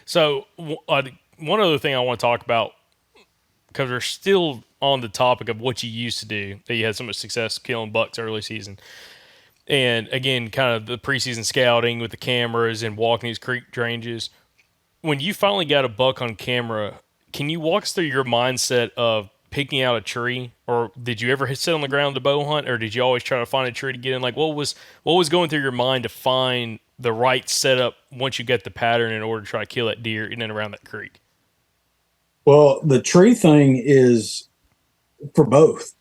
So one other thing I want to talk about, because we're still on the topic of what you used to do, that you had so much success killing bucks early season. And again, kind of the preseason scouting with the cameras and walking these creek ranges. When you finally got a buck on camera, can you walk us through your mindset of picking out a tree? Or did you ever sit on the ground to bow hunt, or did you always try to find a tree to get in? Like, what was going through your mind to find the right setup once you get the pattern in order to try to kill that deer in and around that creek? Well, the tree thing is for both.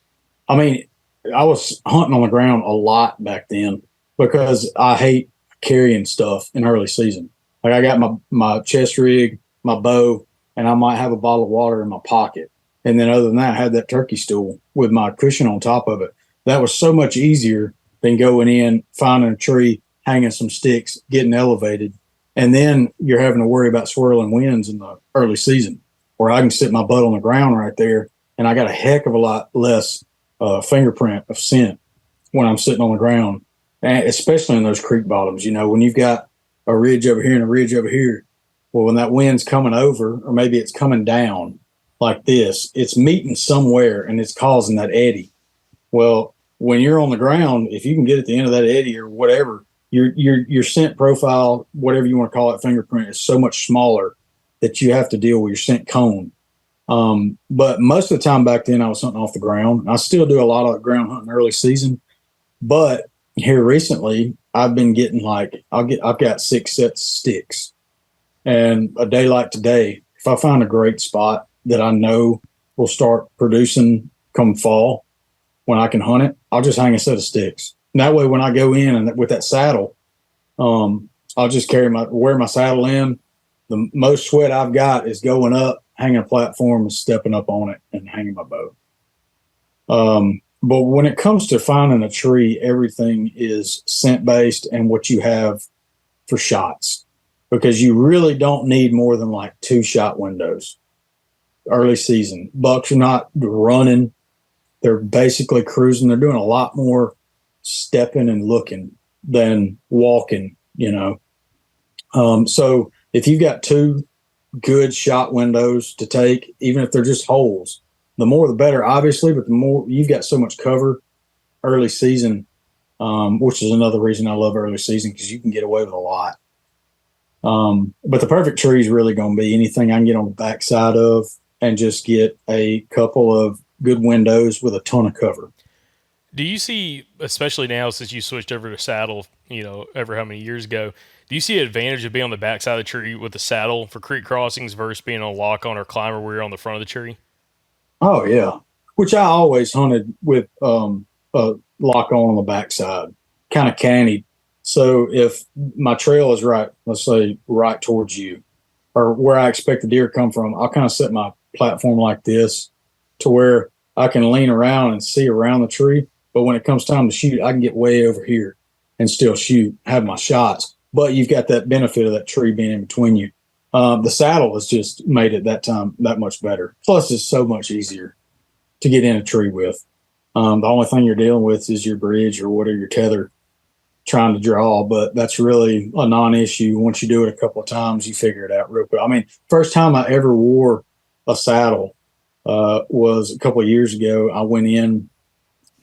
I mean, I was hunting on the ground a lot back then because I hate carrying stuff in early season. Like I got my chest rig, my bow, and I might have a bottle of water in my pocket. And then other than that, I had that turkey stool with my cushion on top of it. That was so much easier than going in, finding a tree, hanging some sticks, getting elevated. And then you're having to worry about swirling winds in the early season, where I can sit my butt on the ground right there, and I got a heck of a lot less fingerprint of scent when I'm sitting on the ground, and especially in those creek bottoms. When you've got a ridge over here and a ridge over here, well, when that wind's coming over, or maybe it's coming down like this, it's meeting somewhere and it's causing that eddy. Well, when you're on the ground, if you can get at the end of that eddy or whatever, your scent profile, whatever you want to call it, fingerprint, is so much smaller that you have to deal with your scent cone. But most of the time back then I was hunting off the ground. I still do a lot of ground hunting early season, but here recently I've been getting I've got 6 sets of sticks, and a day like today, if I find a great spot that I know will start producing come fall when I can hunt it, I'll just hang a set of sticks. And that way, when I go in and with that saddle, I'll just wear my saddle in. The most sweat I've got is going up, hanging a platform, and stepping up on it and hanging my bow. But when it comes to finding a tree, everything is scent based and what you have for shots, because you really don't need more than 2 shot windows. Early season bucks are not running; they're basically cruising. They're doing a lot more stepping and looking than walking. So if you've got 2 good shot windows to take, even if they're just holes, the more the better, obviously, but the more you've got so much cover early season, which is another reason I love early season, because you can get away with a lot. But the perfect tree is really going to be anything I can get on the backside of and just get a couple of good windows with a ton of cover. Do you see, especially now since you switched over to saddle, ever how many years ago, do you see an advantage of being on the backside of the tree with the saddle for creek crossings versus being on lock on or climber where you're on the front of the tree? Oh yeah, which I always hunted with a lock on the backside, kind of canny. So if my trail is right, let's say right towards you, or where I expect the deer to come from, I'll kind of set my platform like this to where I can lean around and see around the tree. But when it comes time to shoot, I can get way over here and still shoot, have my shots. But you've got that benefit of that tree being in between you. The saddle has just made it that time that much better. Plus, it's so much easier to get in a tree with. The only thing you're dealing with is your bridge or whatever your tether trying to draw, but that's really a non-issue. Once you do it a couple of times, you figure it out real quick. I mean, first time I ever wore a saddle was a couple of years ago. I went in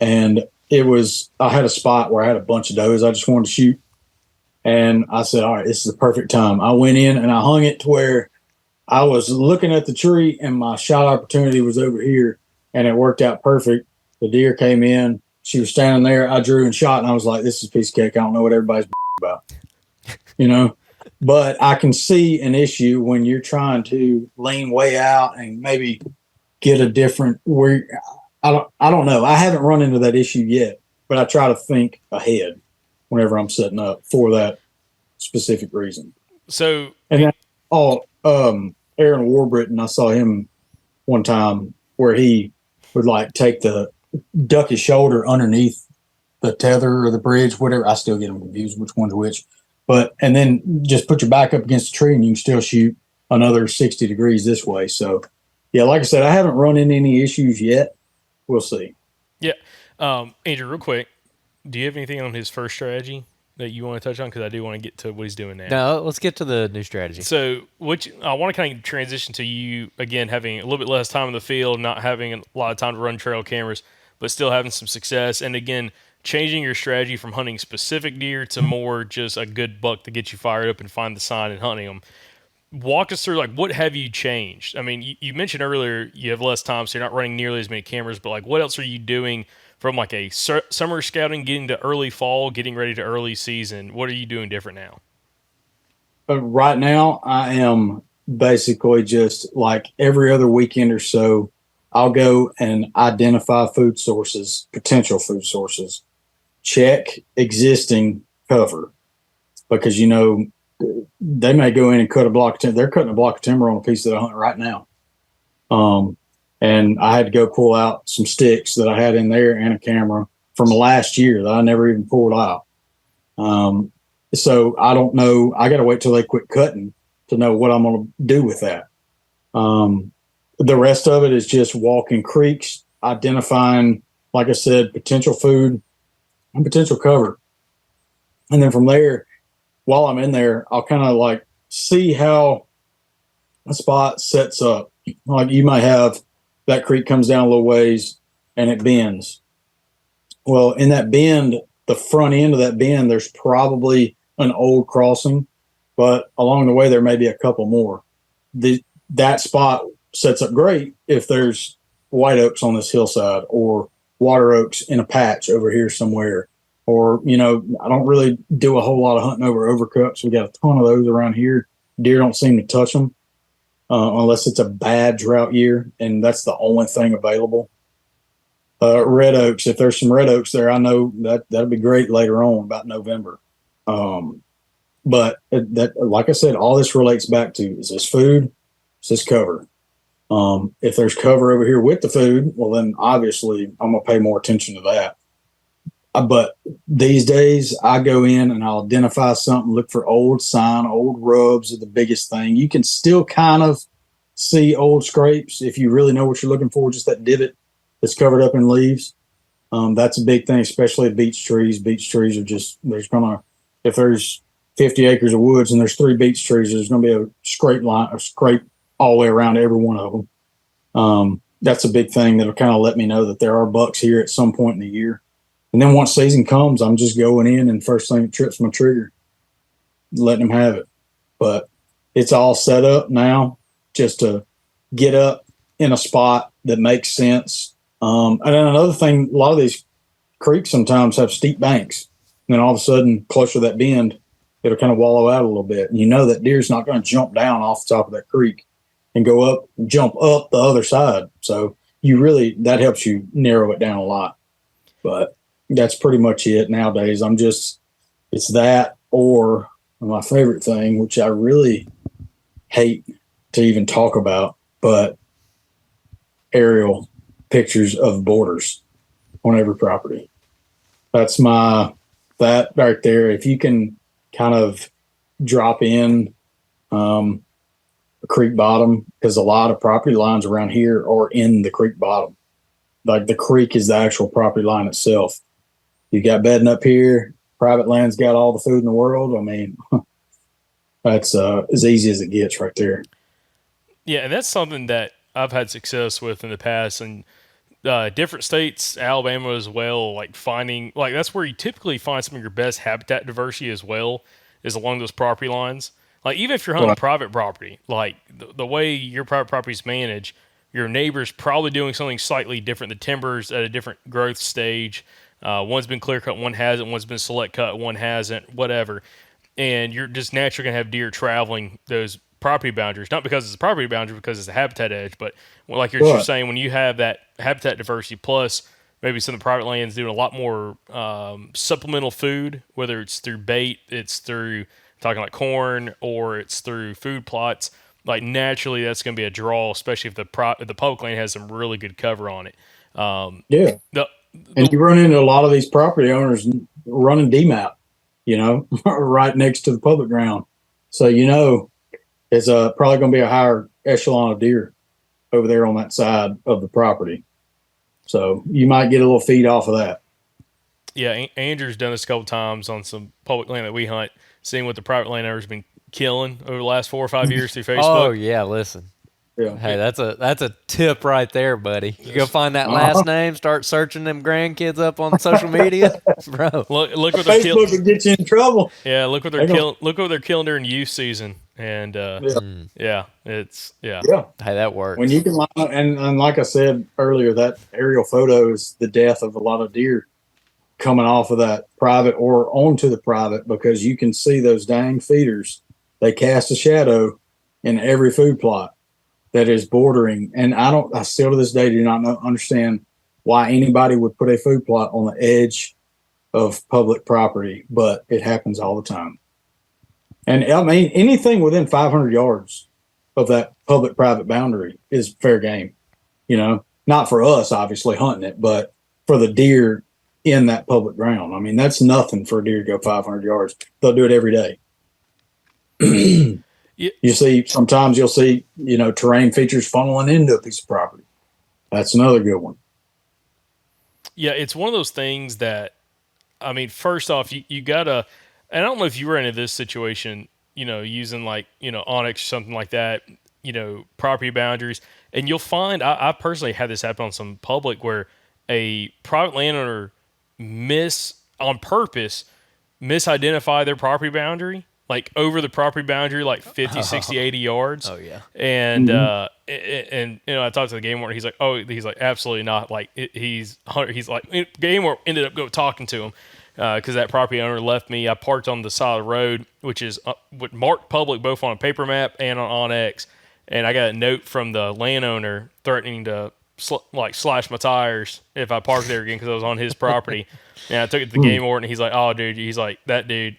and I had a spot where I had a bunch of does I just wanted to shoot. And I said, all right, this is the perfect time. I went in and I hung it to where I was looking at the tree and my shot opportunity was over here, and it worked out perfect. The deer came in. She was standing there. I drew and shot, and I was like, this is a piece of cake. I don't know what everybody's about, But I can see an issue when you're trying to lean way out and maybe get a different where I don't know. I haven't run into that issue yet, but I try to think ahead whenever I'm setting up for that specific reason. So, and Aaron Warbriton, I saw him one time where he would like take duck his shoulder underneath the tether or the bridge, whatever. I still get them confused which one's which. And then just put your back up against the tree and you can still shoot another 60 degrees this way. So, yeah, like I said, I haven't run into any issues yet. We'll see. Yeah. Andrew, real quick, do you have anything on his first strategy that you want to touch on? Because I do want to get to what he's doing now. No, let's get to the new strategy. So, I want to kind of transition to you, again, having a little bit less time in the field, not having a lot of time to run trail cameras, but still having some success. And, again, changing your strategy from hunting specific deer to more just a good buck to get you fired up and find the sign and hunting them. Walk us through, what have you changed? I mean, you mentioned earlier you have less time, so you're not running nearly as many cameras, but, what else are you doing from, a summer scouting, getting to early fall, getting ready to early season? What are you doing different now? Right now, I am basically just like every other weekend or so, I'll go and identify food sources, potential food sources, check existing cover, because, they may go in and cut a block of timber. They're cutting a block of timber on a piece that I hunt right now. And I had to go pull out some sticks that I had in there and a camera from last year that I never even pulled out. So I don't know. I got to wait till they quit cutting to know what I'm going to do with that. The rest of it is just walking creeks, identifying, like I said, potential food and potential cover. And then from there, while I'm in there, I'll kind of see how a spot sets up. Like you might have that creek comes down a little ways and it bends. Well, in that bend, the front end of that bend, there's probably an old crossing, but along the way, there may be a couple more. That spot sets up great if there's white oaks on this hillside or water oaks in a patch over here somewhere. Or, I don't really do a whole lot of hunting over overcuts. We got a ton of those around here. Deer don't seem to touch them unless it's a bad drought year, and that's the only thing available. Red oaks, if there's some red oaks there, I know that'll be great later on, about November. But like I said, all this relates back to, is this food? Is this cover? If there's cover over here with the food, well, then obviously I'm going to pay more attention to that. But these days I go in and I'll identify something, look for old sign, old rubs are the biggest thing. You can still kind of see old scrapes if you really know what you're looking for, just that divot that's covered up in leaves. That's a big thing, especially at beech trees. Beech trees are just, if there's 50 acres of woods and there's 3 beech trees, there's going to be a scrape all the way around every one of them. That's a big thing that'll kind of let me know that there are bucks here at some point in the year. And then once season comes, I'm just going in and first thing that trips my trigger, letting them have it. But it's all set up now just to get up in a spot that makes sense. And then another thing, a lot of these creeks sometimes have steep banks. And then all of a sudden, closer to that bend, it'll kind of wallow out a little bit. And you know that deer's not going to jump down off the top of that creek and jump up the other side. So that helps you narrow it down a lot. But that's pretty much it nowadays. It's that or my favorite thing, which I really hate to even talk about, but aerial pictures of borders on every property. That's that right there. If you can kind of drop in a creek bottom, because a lot of property lines around here are in the creek bottom. Like the creek is the actual property line itself. You got bedding up here. Private land's got all the food in the world. I mean, that's as easy as it gets right there. Yeah, and that's something that I've had success with in the past, and different states, Alabama as well. Like finding, like that's where you typically find some of your best habitat diversity as well, is along those property lines. Like even if you're hunting private property, like the way your private property is managed, your neighbor's probably doing something slightly different. The timber's at a different growth stage. One's been clear cut, one hasn't. One's been select cut, one hasn't. Whatever, and you're just naturally gonna have deer traveling those property boundaries, not because it's a property boundary, because it's a habitat edge. But like you're saying, when you have that habitat diversity plus maybe some of the private lands doing a lot more supplemental food, whether it's through bait, it's through talking like corn, or it's through food plots, like naturally that's going to be a draw, especially if the public land has some really good cover on it. And you run into a lot of these property owners running DMAP, right next to the public ground. So, it's probably going to be a higher echelon of deer over there on that side of the property. So you might get a little feed off of that. Yeah, Andrew's done this a couple times on some public land that we hunt, seeing what the private landowners have been killing over the last 4 or 5 years through Facebook. Oh yeah, listen. Yeah. Hey, that's a tip right there, buddy. You go find that last name, start searching them grandkids up on social media, bro. Look what they're killing. Facebook will get you in trouble. Yeah, look what they're killing. Look what they're killing during youth season, and it's. Hey, that works. When you can line up, and like I said earlier, that aerial photo is the death of a lot of deer coming off of that private or onto the private, because you can see those dang feeders. They cast a shadow in every food plot that is bordering. And I still to this day do not understand why anybody would put a food plot on the edge of public property, but it happens all the time. And I mean, anything within 500 yards of that public private boundary is fair game, not for us, obviously hunting it, but for the deer in that public ground. I mean, that's nothing for a deer to go 500 yards. They'll do it every day. Sometimes you'll see, terrain features funneling into a piece of property. That's another good one. Yeah, it's one of those things that, I mean, first off, you gotta, and I don't know if you were into this situation, using like, Onyx or something like that, property boundaries, and you'll find, I personally had this happen on some public where a private landowner on purpose misidentify their property boundary, like over the property boundary, like 50, 60, 80 yards. Oh yeah. And, and I talked to the game warden. He's like, absolutely not. Like he's like, game warden ended up talking to him, cause that property owner left me. I parked on the side of the road, which is marked public, both on a paper map and on X. And I got a note from the landowner threatening to slash my tires if I parked there again, cause I was on his property. And I took it to the game warden. He's like, oh dude, he's like, that dude,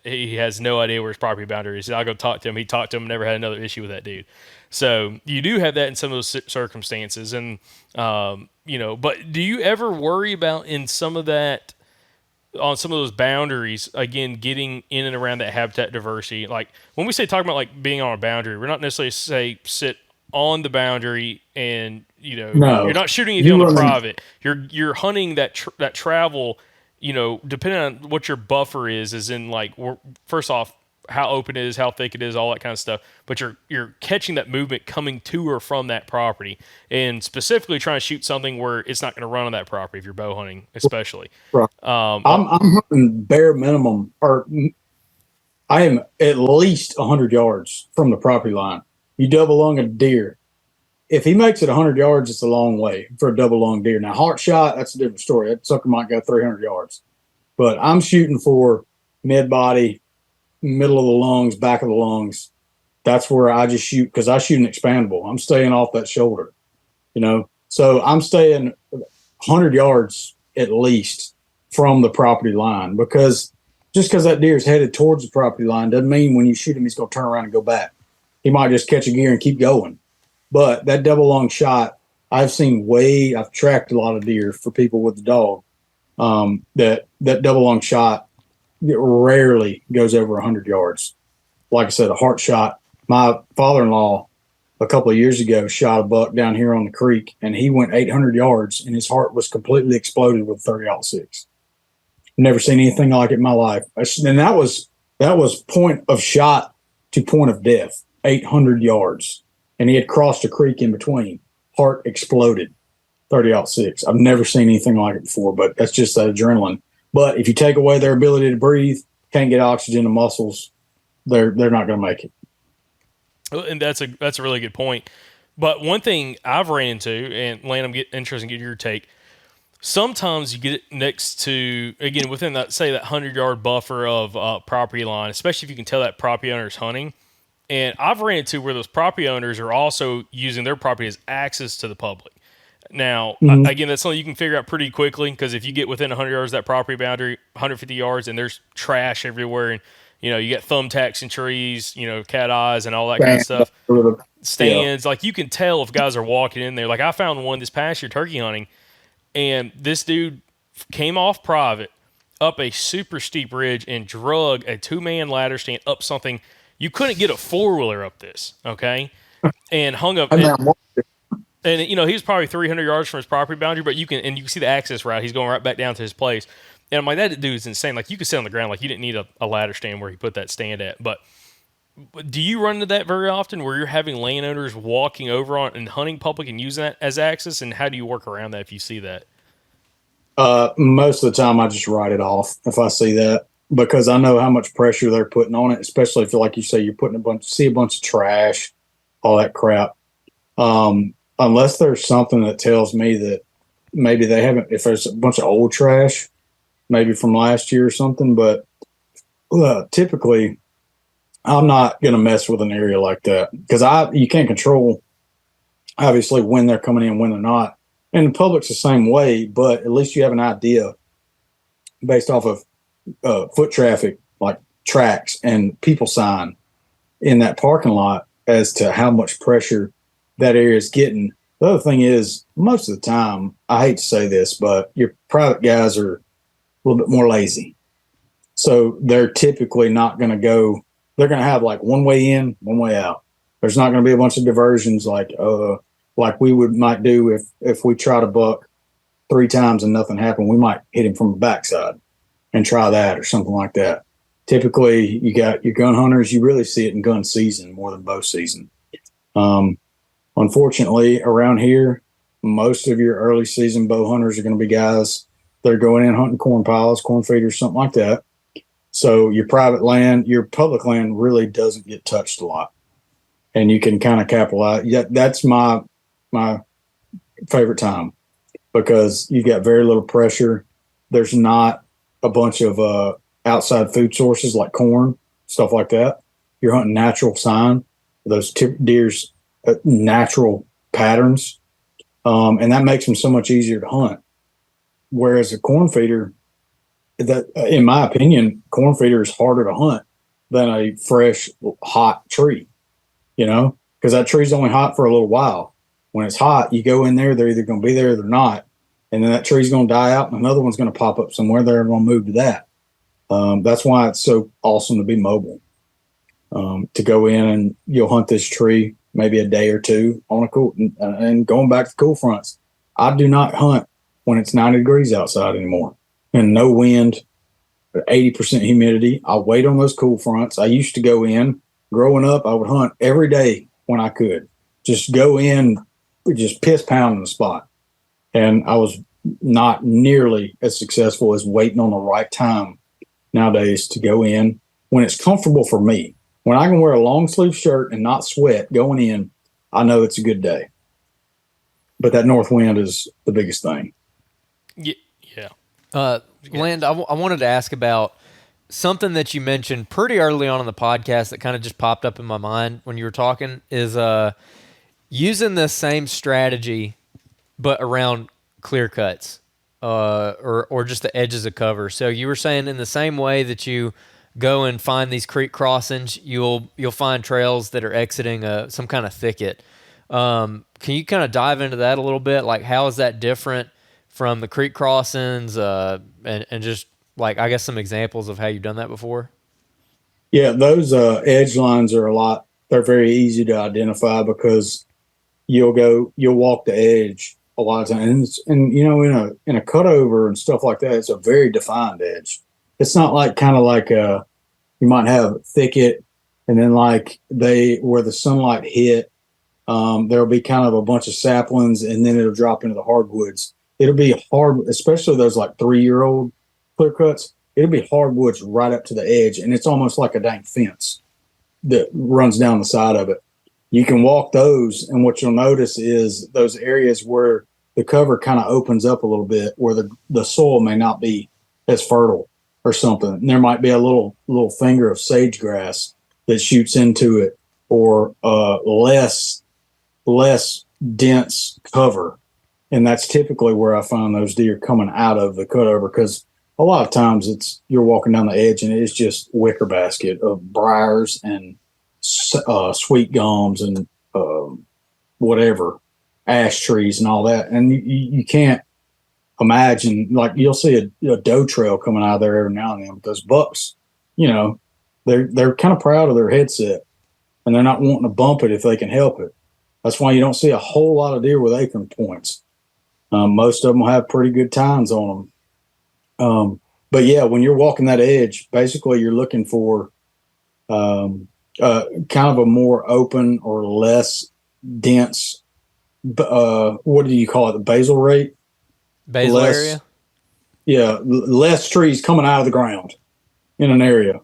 he has no idea where his property boundary is. I'll go talk to him. He talked to him, never had another issue with that dude. So you do have that in some of those circumstances. And, but do you ever worry about in some of that, on some of those boundaries, again, getting in and around that habitat diversity? Like when we say talking about like being on a boundary, we're not necessarily sit on the boundary and, no, you're not shooting anything on the private. You're hunting that travel, depending on what your buffer is in like, first off, how open it is, how thick it is, all that kind of stuff. But you're catching that movement coming to or from that property, and specifically trying to shoot something where it's not going to run on that property if you're bow hunting, especially. Right. I'm hunting bare minimum, or I am at least 100 yards from the property line. You double lung a deer, if he makes it 100 yards, it's a long way for a double lung deer. Now, heart shot, that's a different story. That sucker might go 300 yards. But I'm shooting for mid body, middle of the lungs, back of the lungs. That's where I just shoot because I shoot an expandable. I'm staying off that shoulder, So I'm staying 100 yards at least from the property line, because just because that deer is headed towards the property line doesn't mean when you shoot him, he's going to turn around and go back. He might just catch a gear and keep going. But that double lung shot, I've tracked a lot of deer for people with the dog. That double lung shot, it rarely goes over 100 yards. Like I said, a heart shot. My father-in-law a couple of years ago shot a buck down here on the creek, and he went 800 yards, and his heart was completely exploded with 30-06. Never seen anything like it in my life. And that was point of shot to point of death, 800 yards. And he had crossed a creek in between. Heart exploded, 30-06. I've never seen anything like it before, but that's just that adrenaline. But if you take away their ability to breathe, can't get oxygen to muscles, they're not going to make it. And that's a really good point. But one thing I've ran into, and Land, I'm interested in getting your take. Sometimes you get it next to, again, within that 100-yard buffer of property line, especially if you can tell that property owner is hunting. And I've ran into where those property owners are also using their property as access to the public. Now, again, that's something you can figure out pretty quickly, because if you get within 100 yards of that property boundary, 150 yards, and there's trash everywhere, and you got thumbtacks and trees, cat eyes and all that kind of stuff, stands, like you can tell if guys are walking in there. Like I found one this past year turkey hunting, and this dude came off private up a super steep ridge and drug a 2-man ladder stand up something. You couldn't get a 4-wheeler up this, okay? And hung up. And he was probably 300 yards from his property boundary, but you can see the access route. He's going right back down to his place. And I'm like, that dude is insane. Like, you could sit on the ground. Like, you didn't need a ladder stand where he put that stand at. But do you run into that very often, where you're having landowners walking over on and hunting public and using that as access? And how do you work around that if you see that? Most of the time, I just write it off if I see that, because I know how much pressure they're putting on it, especially if, like you say, you're putting a bunch of trash, all that crap. Unless there's something that tells me that maybe they haven't, if there's a bunch of old trash, maybe from last year or something, but typically I'm not going to mess with an area like that, because you can't control, obviously, when they're coming in, when they're not. And the public's the same way, but at least you have an idea based off of foot traffic, like tracks and people sign in that parking lot, as to how much pressure that area is getting. The other thing is, most of the time, I hate to say this, but your private guys are a little bit more lazy. So they're typically not going to go, they're going to have like one way in, one way out. There's not going to be a bunch of diversions like we might do if we try to buck 3 times and nothing happened. We might hit him from the backside and try that or something like that. Typically, you got your gun hunters, you really see it in gun season more than bow season. Unfortunately, around here, most of your early season bow hunters are going to be guys that are going in hunting corn piles, corn feeders, something like that. So your private land, your public land really doesn't get touched a lot, and you can kind of capitalize. That's my favorite time, because you got very little pressure. There's not a bunch of outside food sources like corn, stuff like that. You're hunting natural sign, those deer's natural patterns, and that makes them so much easier to hunt. Whereas a corn feeder, that, in my opinion, corn feeder is harder to hunt than a fresh, hot tree, because that tree's only hot for a little while. When it's hot, you go in there, they're either going to be there or they're not. And then that tree's going to die out and another one's going to pop up somewhere. They're going to move to that. That's why it's so awesome to be mobile, to go in and you'll hunt this tree maybe a day or two on a cool, and going back to cool fronts. I do not hunt when it's 90 degrees outside anymore and no wind, 80% humidity. I wait on those cool fronts. I used to go in, growing up, I would hunt every day when I could. Just go in, just piss pound in the spot. And I was not nearly as successful as waiting on the right time nowadays to go in when it's comfortable for me. When I can wear a long sleeve shirt and not sweat going in, I know it's a good day. but that north wind is the biggest thing. Yeah. Land, I wanted to ask about something that you mentioned pretty early on in the podcast that kind of just popped up in my mind when you were talking is using the same strategy but around clear cuts or just the edges of cover. So you were saying in the same way that you go and find these creek crossings, you'll find trails that are exiting some kind of thicket. Can you kind of dive into that a little bit? Like, how is that different from the creek crossings, and just like, I guess, some examples of how you've done that before? Yeah, those edge lines are they're very easy to identify because you'll walk the edge a lot of times. And in a cutover and stuff like that, it's a very defined edge. It's not like kind of like you might have thicket and then like where the sunlight hit, there'll be kind of a bunch of saplings and then it'll drop into the hardwoods. It'll be hard, especially those like 3-year-old clear cuts. It'll be hardwoods right up to the edge, and it's almost like a dang fence that runs down the side of it. You can walk those, and what you'll notice is those areas where the cover kind of opens up a little bit, where the soil may not be as fertile or something. And there might be a little finger of sage grass that shoots into it, or less dense cover. And that's typically where I find those deer coming out of the cutover, because a lot of times you're walking down the edge and it's just wicker basket of briars and sweet gums and whatever, ash trees and all that. And you can't imagine, like, you'll see a doe trail coming out of there every now and then. But those bucks, they're kind of proud of their headset and they're not wanting to bump it if they can help it. That's why you don't see a whole lot of deer with acorn points. Most of them will have pretty good tines on them. But yeah, when you're walking that edge, basically you're looking for kind of a more open or less dense, what do you call it, the basal rate? Basal area? Yeah, less trees coming out of the ground in an area.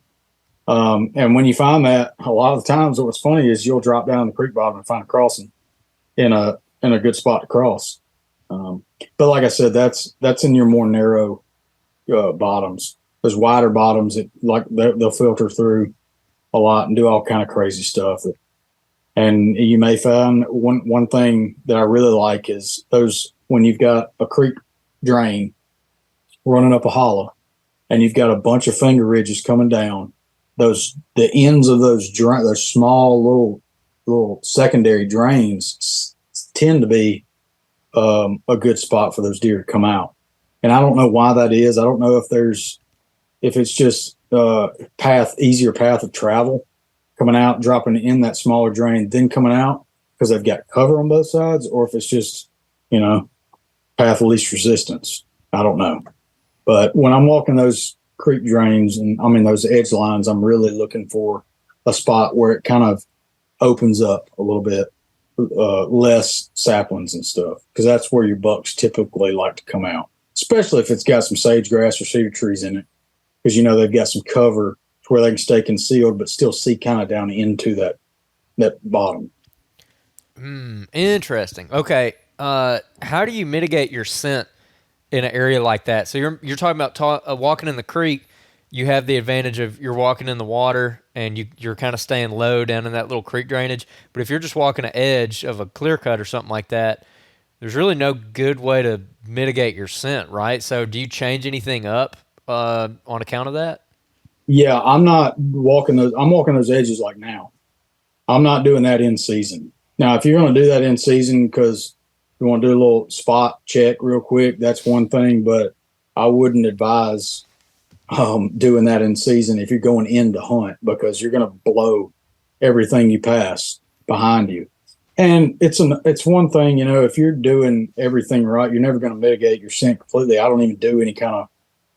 And when you find that, a lot of the times what's funny is you'll drop down the creek bottom and find a crossing in a good spot to cross. But like I said, that's in your more narrow bottoms. Those wider bottoms, they'll filter through a lot and do all kind of crazy stuff. And you may find one thing that I really like is those when you've got a creek drain running up a hollow and you've got a bunch of finger ridges coming down. The ends of those small little secondary drains tend to be a good spot for those deer to come out. And I don't know why that is. I don't know if it's just easier path of travel coming out, dropping in that smaller drain, then coming out because they've got cover on both sides, or if it's just, path of least resistance. I don't know. But when I'm walking those creek drains and I'm in those edge lines, I'm really looking for a spot where it kind of opens up a little bit, less saplings and stuff, because that's where your bucks typically like to come out, especially if it's got some sage grass or cedar trees in it, because they've got some cover to where they can stay concealed but still see kind of down into that bottom. Interesting. Okay. How do you mitigate your scent in an area like that? So you're talking about walking in the creek. You have the advantage of you're walking in the water and you're kind of staying low down in that little creek drainage. But if you're just walking an edge of a clear cut or something like that, there's really no good way to mitigate your scent, right? So do you change anything up on account of that? Yeah, I'm not walking those. I'm walking those edges like now. I'm not doing that in season. Now, if you're going to do that in season because you want to do a little spot check real quick, that's one thing. But I wouldn't advise doing that in season if you're going in to hunt, because you're going to blow everything you pass behind you. And it's one thing, if you're doing everything right, you're never going to mitigate your scent completely. I don't even do any kind of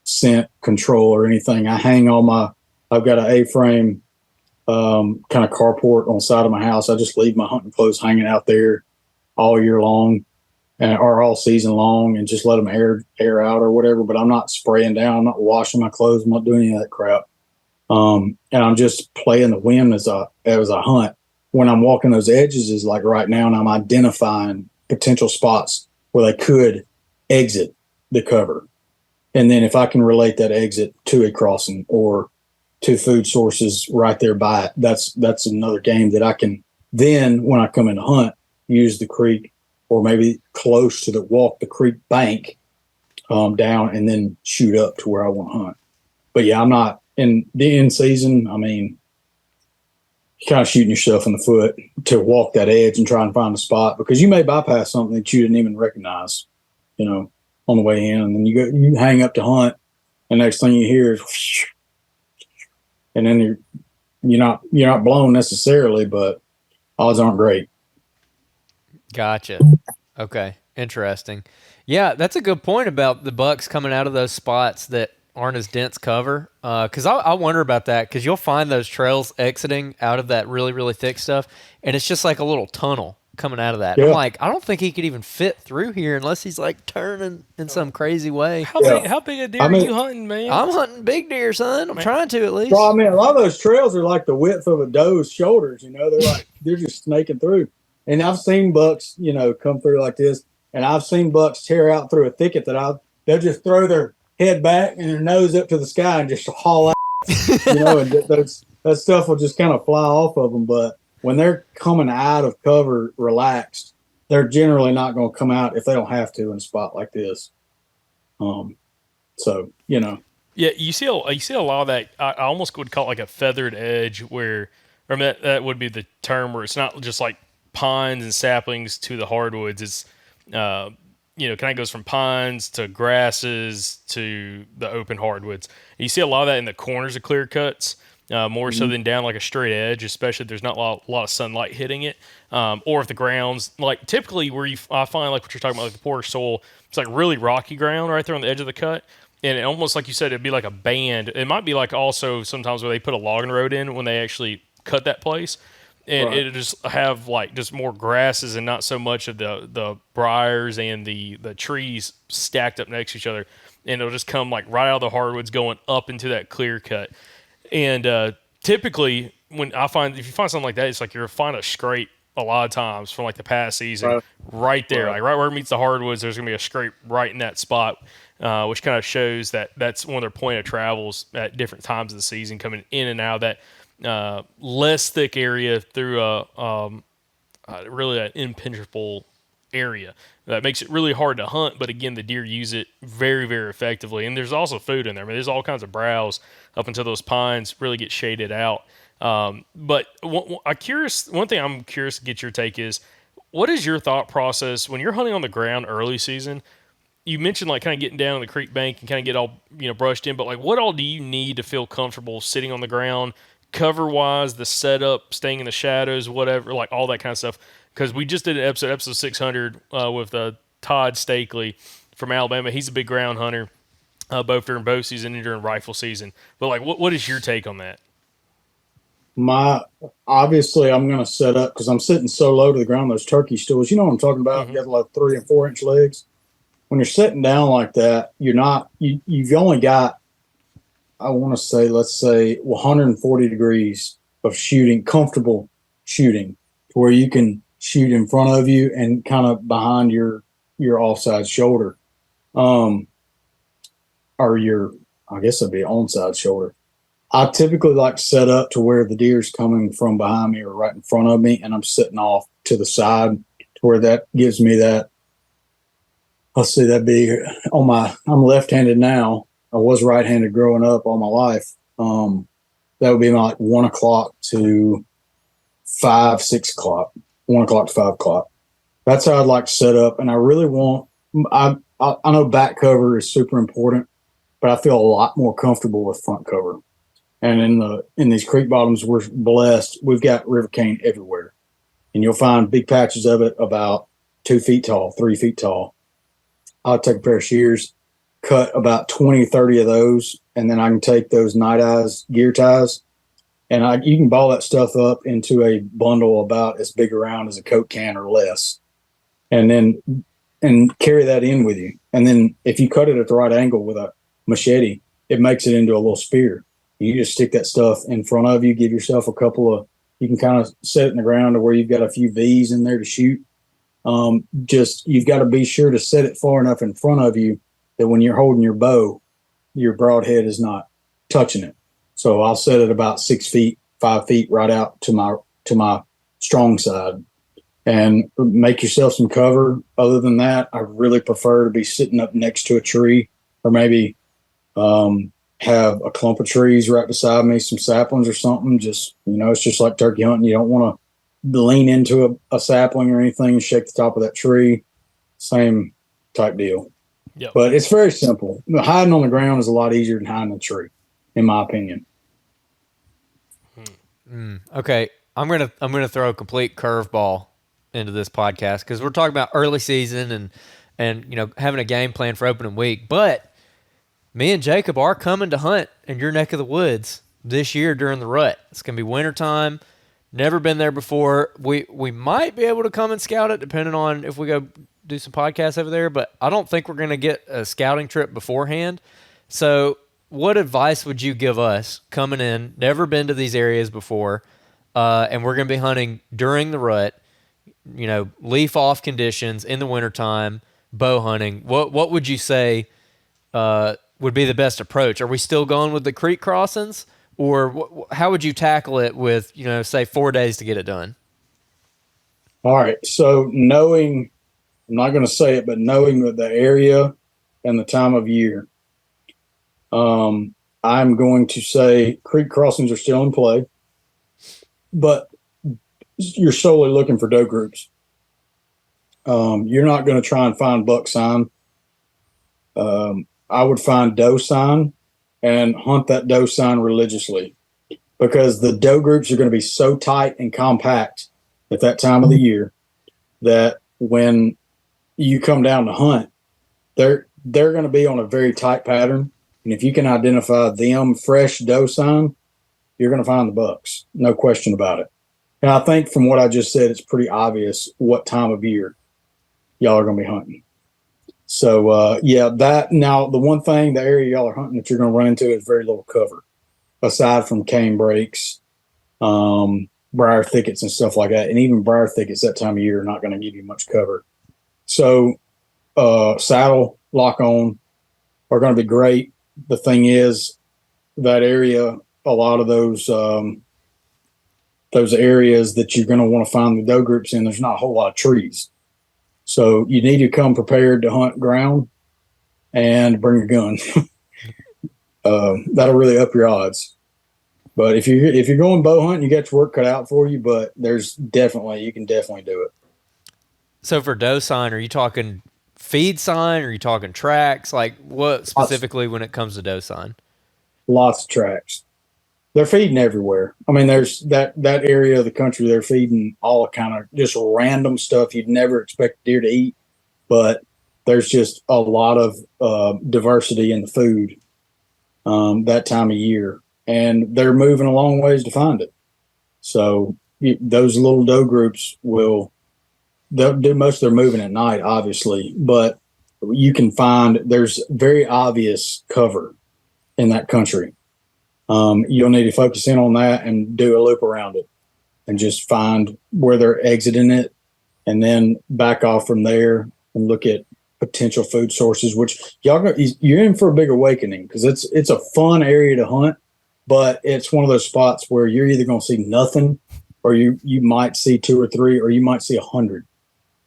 scent control or anything. I've got an A-frame kind of carport on the side of my house. I just leave my hunting clothes hanging out there all year long or all season long and just let them air out or whatever. But I'm not spraying down. I'm not washing my clothes. I'm not doing any of that crap. And I'm just playing the wind as I hunt. When I'm walking those edges is like right now, and I'm identifying potential spots where they could exit the cover. And then if I can relate that exit to a crossing or to food sources right there by it, that's another game that I can then, when I come in to hunt, use the creek or maybe close to the creek bank down and then shoot up to where I want to hunt. But yeah, I'm not in the end season. I mean, you're kind of shooting yourself in the foot to walk that edge and try and find a spot, because you may bypass something that you didn't even recognize, on the way in, and then you hang up to hunt, and next thing you hear is, whoosh, and then you're not blown necessarily, but odds aren't great. Gotcha. Okay. Interesting. Yeah, that's a good point about the bucks coming out of those spots that aren't as dense cover. Because I wonder about that, because you'll find those trails exiting out of that really, really thick stuff, and it's just like a little tunnel coming out of that. Yeah. I'm like, I don't think he could even fit through here unless he's like turning in some crazy way. How big a deer are you hunting, man? I'm hunting big deer, son. I'm trying to, at least. Well, I mean, a lot of those trails are like the width of a doe's shoulders. They're just snaking through. And I've seen bucks, come through like this, and I've seen bucks tear out through a thicket they'll just throw their head back and their nose up to the sky and just haul out, and that stuff will just kind of fly off of them. But when they're coming out of cover relaxed, they're generally not going to come out if they don't have to in a spot like this. Yeah, you see a lot of that. I almost would call it like a feathered edge, where, or that would be the term, where it's not just like pines and saplings to the hardwoods. It's kind of goes from pines to grasses to the open hardwoods. And you see a lot of that in the corners of clear cuts, more so than down like a straight edge, especially if there's not a lot of sunlight hitting it, or if the ground's like typically where I find like what you're talking about, like the poor soil, it's like really rocky ground right there on the edge of the cut. And it almost, like you said, it'd be like a band. It might be like also sometimes where they put a logging road in when they actually cut that place. And it'll just have like just more grasses and not so much of the briars and the trees stacked up next to each other. And it'll just come like right out of the hardwoods going up into that clear cut. And typically if you find something like that, it's like you'll find a scrape a lot of times from like the past season right there. Like right where it meets the hardwoods, there's going to be a scrape right in that spot, which kind of shows that that's one of their point of travels at different times of the season, coming in and out of that less thick area through really an impenetrable area that makes it really hard to hunt. But again, the deer use it very, very effectively, and there's also food in there. I mean, there's all kinds of browse up until those pines really get shaded out. But one thing I'm curious to get your take is, what is your thought process when you're hunting on the ground early season? You mentioned like kind of getting down on the creek bank and kind of get all brushed in, but like what all do you need to feel comfortable sitting on the ground? Cover wise, the setup, staying in the shadows, whatever, like all that kind of stuff. Because we just did an episode 600 with Todd Stakely from Alabama. He's a big ground hunter, both during bow season and during rifle season. But like, what is your take on that? Obviously, I'm going to set up, because I'm sitting so low to the ground. Those turkey stools, you know what I'm talking about? Mm-hmm. You got like 3 and 4 inch legs. When you're sitting down like that, you've only got, I want to say, let's say 140 degrees of shooting, comfortable shooting, to where you can shoot in front of you and kind of behind your offside shoulder, or I guess it'd be onside shoulder. I typically like to set up to where the deer's coming from behind me or right in front of me, and I'm sitting off to the side to where that gives me that. Let's see, that'd be I'm left-handed now. I was right-handed growing up all my life. That would be like 1 o'clock to 6 o'clock, 1 o'clock to 5 o'clock. That's how I'd like to set up. And I really I know back cover is super important, but I feel a lot more comfortable with front cover. And in these creek bottoms, we're blessed. We've got river cane everywhere, and you'll find big patches of it about 2 feet tall, 3 feet tall. I'll take a pair of shears, cut about 20, 30 of those, and then I can take those night eyes gear ties, and you can ball that stuff up into a bundle about as big around as a Coke can or less, and carry that in with you. And then if you cut it at the right angle with a machete, it makes it into a little spear. You just stick that stuff in front of you, give yourself you can kind of set it in the ground to where you've got a few V's in there to shoot. Just you've got to be sure to set it far enough in front of you that when you're holding your bow, your broadhead is not touching it. So I'll set it about 6 feet, 5 feet right out to my strong side, and make yourself some cover. Other than that, I really prefer to be sitting up next to a tree, or maybe have a clump of trees right beside me, some saplings or something. Just, it's just like turkey hunting. You don't want to lean into a sapling or anything and shake the top of that tree. Same type deal. Yep. But it's very simple. Hiding on the ground is a lot easier than hiding in a tree, in my opinion. Okay, I'm gonna throw a complete curveball into this podcast because we're talking about early season and having a game plan for opening week. But me and Jacob are coming to hunt in your neck of the woods this year during the rut. It's gonna be wintertime. Never been there before. We might be able to come and scout it depending on if we go do some podcasts over there, but I don't think we're going to get a scouting trip beforehand. So what advice would you give us coming in, never been to these areas before, and we're going to be hunting during the rut, leaf off conditions in the wintertime, bow hunting? What would you say would be the best approach? Are we still going with the creek crossings? Or how would you tackle it with, say 4 days to get it done? All right. So I'm not going to say it, but knowing the area and the time of year, I'm going to say creek crossings are still in play, but you're solely looking for doe groups. You're not going to try and find buck sign. I would find doe sign and hunt that doe sign religiously, because the doe groups are going to be so tight and compact at that time of the year that when you come down to hunt, they're going to be on a very tight pattern. And if you can identify them fresh doe sign, you're going to find the bucks. No question about it. And I think from what I just said, it's pretty obvious what time of year y'all are going to be hunting. So, the one thing, the area y'all are hunting that you're going to run into is very little cover, aside from cane breaks, briar thickets and stuff like that. And even briar thickets that time of year are not going to give you much cover. So, saddle, lock on are going to be great. The thing is, that area, a lot of those areas that you're going to want to find the doe groups in, there's not a whole lot of trees. So you need to come prepared to hunt ground and bring a gun. That'll really up your odds. But if you're going bow hunting, you got your work cut out for you. But you can definitely do it. So for doe sign, are you talking feed sign? Or are you talking tracks? Like what specifically when it comes to doe sign? Lots of tracks. They're feeding everywhere. I mean, there's that area of the country, they're feeding all kind of just random stuff you'd never expect deer to eat. But there's just a lot of diversity in the food that time of year. And they're moving a long ways to find it. So those little doe groups they'll do most of their moving at night, obviously. But you can find there's very obvious cover in that country. You'll need to focus in on that and do a loop around it and just find where they're exiting it, and then back off from there and look at potential food sources, which you're in for a big awakening, because it's a fun area to hunt, but it's one of those spots where you're either going to see nothing, or you might see 2 or 3, or you might see 100.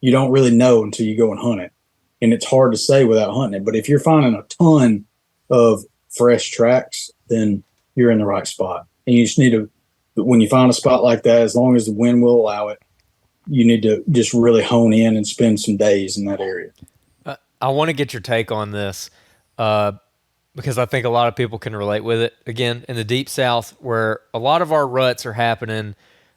You don't really know until you go and hunt it. And it's hard to say without hunting it. But if you're finding a ton of fresh tracks, then you're in the right spot. And you just need to, when you find a spot like that, as long as the wind will allow it, you need to just really hone in and spend some days in that area. I want to get your take on this because I think a lot of people can relate with it. Again, in the Deep South, where a lot of our ruts are happening,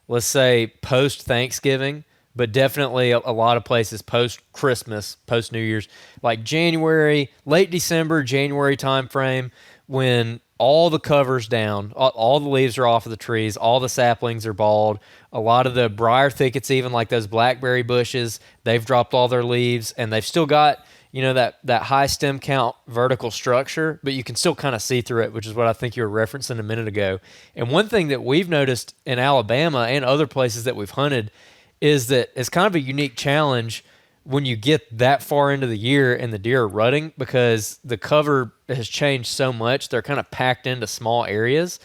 let's say post-Thanksgiving, but definitely a lot of places post-Christmas, post-New Year's, like January, late December, January timeframe, when all the cover's down, all the leaves are off of the trees, all the saplings are bald, a lot of the briar thickets, even like those blackberry bushes, they've dropped all their leaves, and they've still got, that high stem count vertical structure, but you can still kind of see through it, which is what I think you were referencing a minute ago. And one thing that we've noticed in Alabama and other places that we've hunted is that it's kind of a unique challenge when you get that far into the year and the deer are rutting, because the cover has changed so much, they're kind of packed into small areas.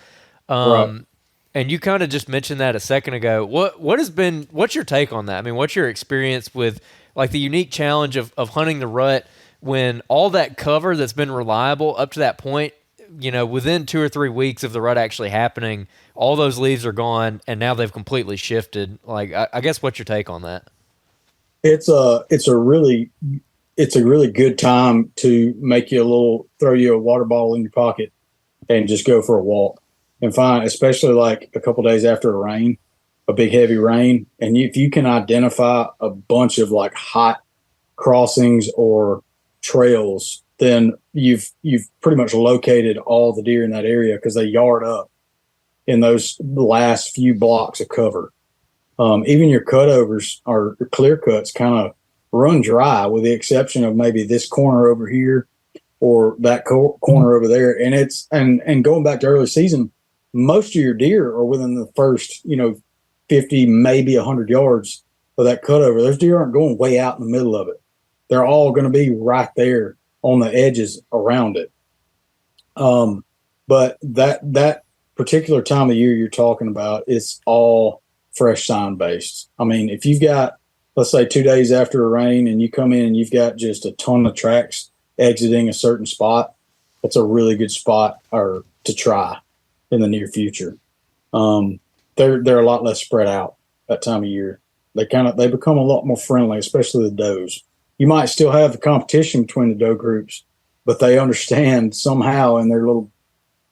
Right. And you kind of just mentioned that a second ago. What's your take on that? I mean, what's your experience with like the unique challenge of hunting the rut when all that cover that's been reliable up to that point, within 2 or 3 weeks of the rut actually happening, all those leaves are gone and now they've completely shifted. Like, I guess what's your take on that? It's a really good time to throw you a water bottle in your pocket and just go for a walk and find, especially like a couple days after a big heavy rain, and if you can identify a bunch of like hot crossings or trails, then you've pretty much located all the deer in that area because they yard up in those last few blocks of cover. Even your cutovers or clear cuts kind of run dry, with the exception of maybe this corner over here or that corner over there. And and going back to early season, most of your deer are within the first 50, maybe 100 yards of that cutover. Those deer aren't going way out in the middle of it. They're all going to be right there on the edges around it. But that particular time of year you're talking about, it's all fresh sign based. I mean, if you've got, let's say 2 days after a rain and you come in and you've got just a ton of tracks exiting a certain spot, that's a really good spot or to try in the near future. They're a lot less spread out that time of year. They become a lot more friendly, especially the does. You might still have the competition between the doe groups, but they understand somehow in their little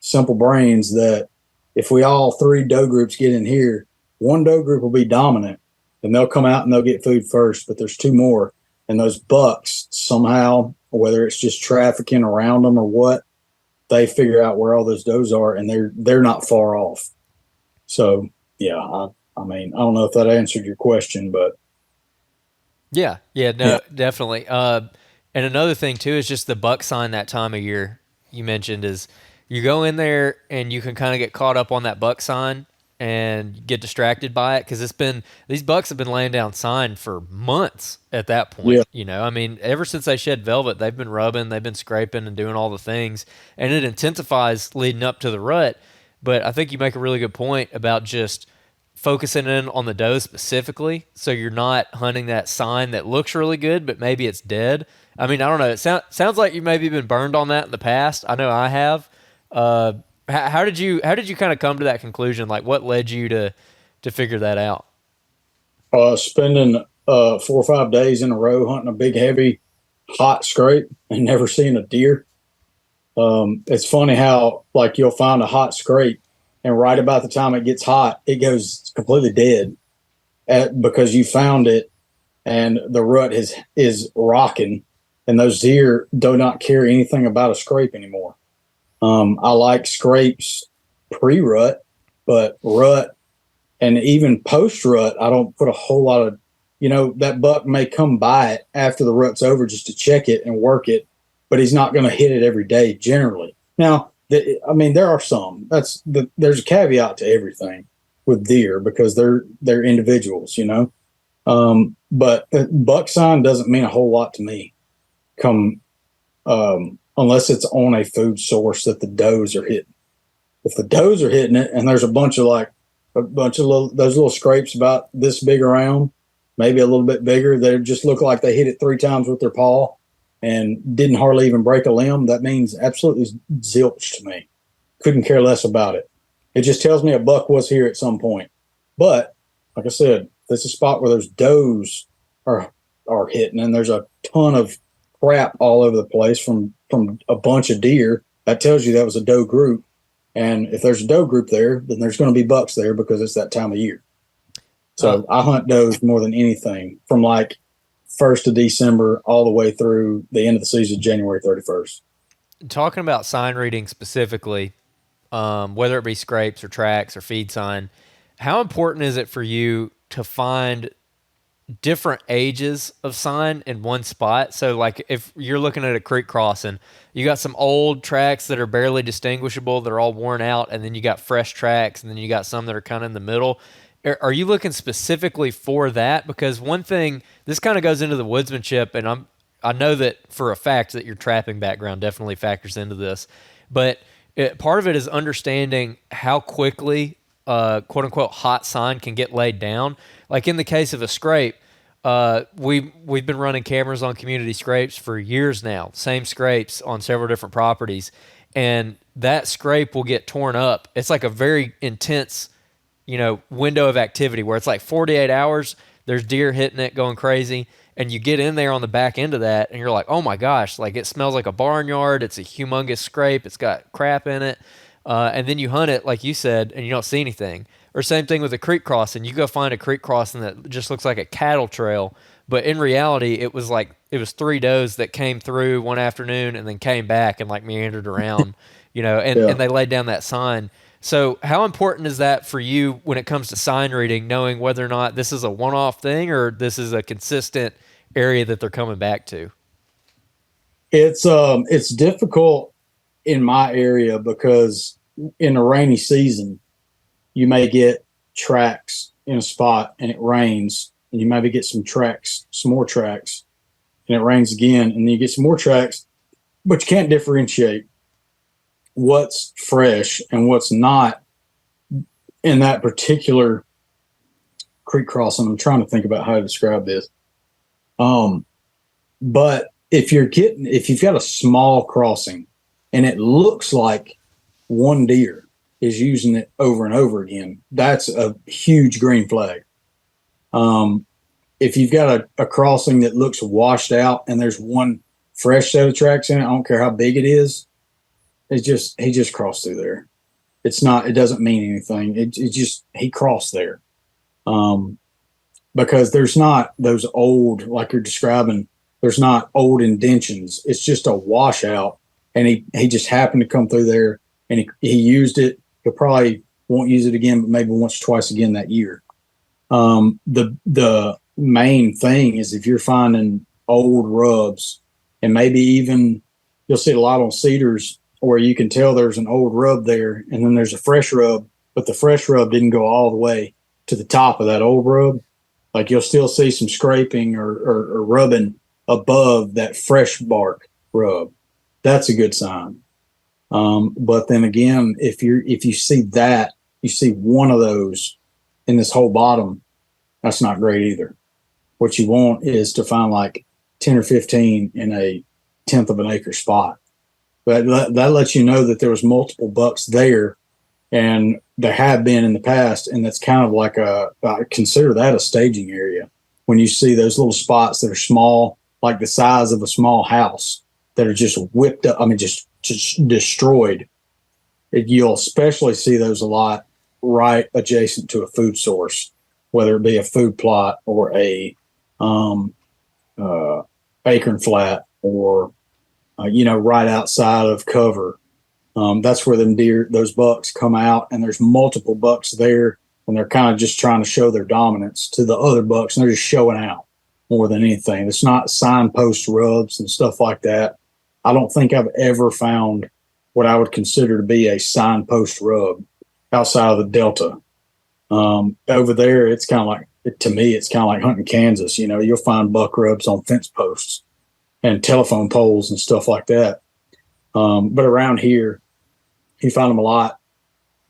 simple brains that if we all 3 doe groups get in here, one doe group will be dominant and they'll come out and they'll get food first, but there's 2 more. And those bucks somehow, whether it's just trafficking around them or what, they figure out where all those does are, and they're not far off. So yeah, I mean, I don't know if that answered your question, but Yeah, no, definitely. And another thing too is just the buck sign that time of year you mentioned is you go in there and you can kind of get caught up on that buck sign and get distracted by it because these bucks have been laying down sign for months at that point. Yeah. I mean, ever since they shed velvet, they've been rubbing, they've been scraping and doing all the things, and it intensifies leading up to the rut. But I think you make a really good point about just focusing in on the doe specifically, so you're not hunting that sign that looks really good, but maybe it's dead. I mean, I don't know. It sounds like you maybe been burned on that in the past. I know I have. How did you kind of come to that conclusion? Like, what led you to figure that out? Spending 4 or 5 days in a row hunting a big, heavy, hot scrape and never seeing a deer. It's funny how like you'll find a hot scrape, and right about the time it gets hot, it goes completely dead because you found it, and the rut is rocking, and those deer do not care anything about a scrape anymore. I like scrapes pre-rut, but rut and even post-rut, I don't put a whole lot of, that buck may come by it after the rut's over just to check it and work it, but he's not going to hit it every day generally. Now, there are some. There's a caveat to everything with deer because they're individuals, But buck sign doesn't mean a whole lot to me. Unless it's on a food source that the does are hitting. If the does are hitting it, and there's a bunch of those little scrapes about this big around, maybe a little bit bigger, they just look like they hit it 3 times with their paw and didn't hardly even break a limb, that means absolutely zilch to me. Couldn't care less about it. It just tells me a buck was here at some point. But like I said, there's a spot where those does are hitting, and there's a ton of crap all over the place from a bunch of deer. That tells you that was a doe group. And if there's a doe group there, then there's going to be bucks there because it's that time of year. So I hunt does more than anything from like 1st of December all the way through the end of the season, January 31st. Talking about sign reading specifically, whether it be scrapes or tracks or feed sign, how important is it for you to find different ages of sign in one spot? So like if you're looking at a creek crossing, you got some old tracks that are barely distinguishable, that are all worn out, and then you got fresh tracks, and then you got some that are kind of in the middle. are you looking specifically for that? Because one thing, this kind of goes into the woodsmanship, and I know that for a fact that your trapping background definitely factors into this, but part of it is understanding how quickly quote unquote hot sign can get laid down. Like in the case of a scrape, we've been running cameras on community scrapes for years now, same scrapes on several different properties, and that scrape will get torn up. It's like a very intense, window of activity where it's like 48 hours. There's deer hitting it, going crazy, and you get in there on the back end of that, and you're like, oh my gosh, like it smells like a barnyard. It's a humongous scrape. It's got crap in it, and then you hunt it, like you said, and you don't see anything. Or same thing with a creek crossing. You go find a creek crossing that just looks like a cattle trail, but in reality, it was 3 does that came through one afternoon and then came back and like meandered around, and they laid down that sign. So how important is that for you when it comes to sign reading, knowing whether or not this is a one-off thing or this is a consistent area that they're coming back to? It's difficult in my area because in the rainy season, you may get tracks in a spot and it rains, and you maybe get some more tracks, and it rains again, and then you get some more tracks, but you can't differentiate what's fresh and what's not in that particular creek crossing. I'm trying to think about how to describe this. But if you've got a small crossing and it looks like one deer is using it over and over again, that's a huge green flag. If you've got a crossing that looks washed out and there's one fresh set of tracks in it, I don't care how big it is, he just crossed through there. It doesn't mean anything. He crossed there. Because there's not those old, like you're describing, there's not old indentions. It's just a washout, and he just happened to come through there, and he used it. He'll probably won't use it again, but maybe once or twice again that year. The main thing is if you're finding old rubs, and maybe even you'll see it a lot on cedars where you can tell there's an old rub there, and then there's a fresh rub, but the fresh rub didn't go all the way to the top of that old rub. Like you'll still see some scraping or rubbing above that fresh bark rub. That's a good sign. But then again, if you see that, you see one of those in this whole bottom, that's not great either. What you want is to find like 10 or 15 in a 1/10 of an acre spot. But that lets you know that there was multiple bucks there, and there have been in the past, and that's kind of like I consider that a staging area. When you see those little spots that are small, like the size of a small house, that are just whipped up, just destroyed. You'll especially see those a lot right adjacent to a food source, whether it be a food plot or a acorn flat, or right outside of cover. That's where those bucks come out, and there's multiple bucks there, and they're kind of just trying to show their dominance to the other bucks, and they're just showing out more than anything. It's not signpost rubs and stuff like that. I don't think I've ever found what I would consider to be a signpost rub outside of the Delta. Over there, it's kind of like, to me, it's kind of like hunting Kansas. You'll find buck rubs on fence posts and telephone poles and stuff like that. But around here, you find them a lot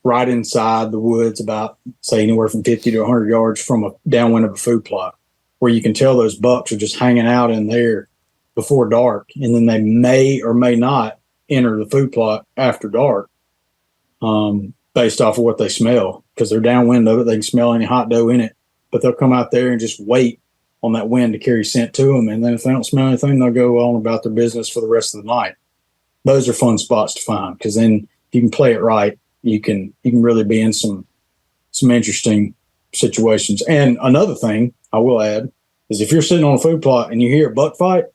right inside the woods, about, say, anywhere from 50 to 100 yards from a downwind of a food plot, where you can tell those bucks are just hanging out in there before dark, and then they may or may not enter the food plot after dark, based off of what they smell, because they're downwind of it. They can smell any hot doe in it, but they'll come out there and just wait on that wind to carry scent to them. And then if they don't smell anything, they'll go on about their business for the rest of the night. Those are fun spots to find, because then if you can play it right, you can really be in some interesting situations. And another thing I will add is, if you're sitting on a food plot and you hear a buck fight,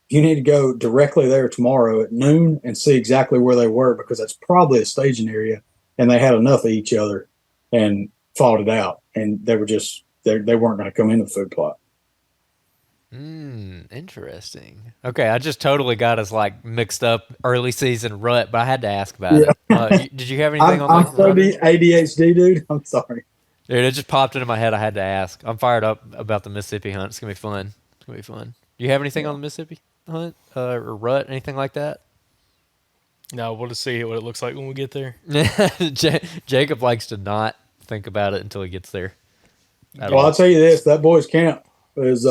you need to go directly there tomorrow at noon and see exactly where they were, because that's probably a staging area, and they had enough of each other and fought it out, and they weren't going to come into the food plot. Interesting. Okay, I just totally got us like mixed up early season rut, but I had to ask about it. Did you have anything on that? I'm so ADHD, dude. I'm sorry. Dude, it just popped into my head. I had to ask. I'm fired up about the Mississippi hunt. It's gonna be fun. It's gonna be fun. Do you have anything on the Mississippi hunt or rut? Anything like that? No, we'll just see what it looks like when we get there. Jacob likes to not think about it until he gets there. Well, I'll tell you this: that boy's camp is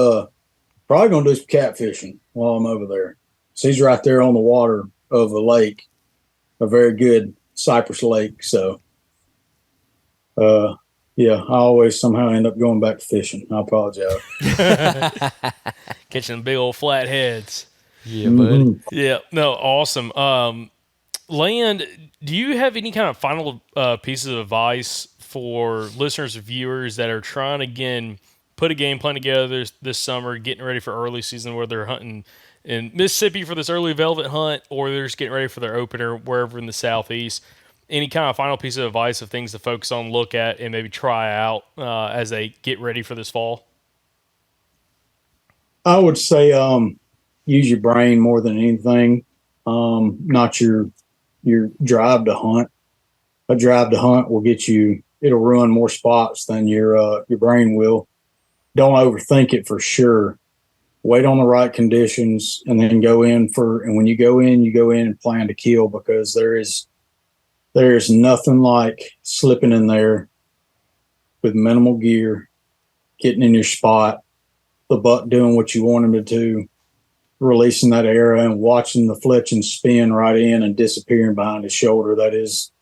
probably going to do some catfishing while I'm over there. So he's right there on the water of a lake, a very good cypress lake. So, yeah, I always somehow end up going back to fishing. I apologize. Catching big old flatheads. Yeah, buddy. Yeah, no, awesome. Land, do you have any kind of final pieces of advice for listeners or viewers that are trying to, again, put a game plan together this summer, getting ready for early season, where they're hunting in Mississippi for this early velvet hunt, or they're just getting ready for their opener wherever in the Southeast? Any kind of final piece of advice of things to focus on, look at, and maybe try out as they get ready for this fall? I would say use your brain more than anything, not your drive to hunt. A drive to hunt will get you. It'll ruin more spots than your brain will. Don't overthink it for sure. Wait on the right conditions and then go in for. And when you go in and plan to kill, because there's nothing like slipping in there with minimal gear, getting in your spot, the buck doing what you want him to do, releasing that arrow and watching the fletching spin right in and disappearing behind his shoulder. That is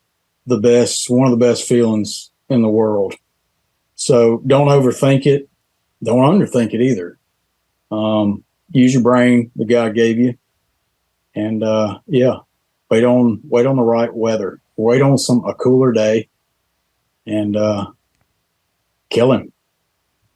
one of the best feelings in the world. So don't overthink it. Don't underthink it either. Use your brain the God gave you. And wait on the right weather. Wait on a cooler day and kill him.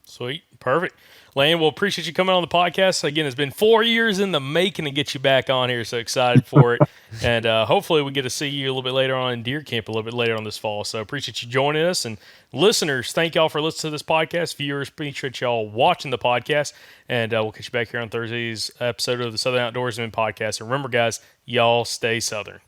Sweet. Perfect. Land, we'll appreciate you coming on the podcast. Again, it's been 4 years in the making to get you back on here, so excited for it. And hopefully we get to see you a little bit later on in deer camp a little bit later on this fall. So appreciate you joining us. And listeners, thank y'all for listening to this podcast. Viewers, appreciate y'all watching the podcast. And we'll catch you back here on Thursday's episode of the Southern Outdoorsman podcast. And remember, guys, y'all stay Southern.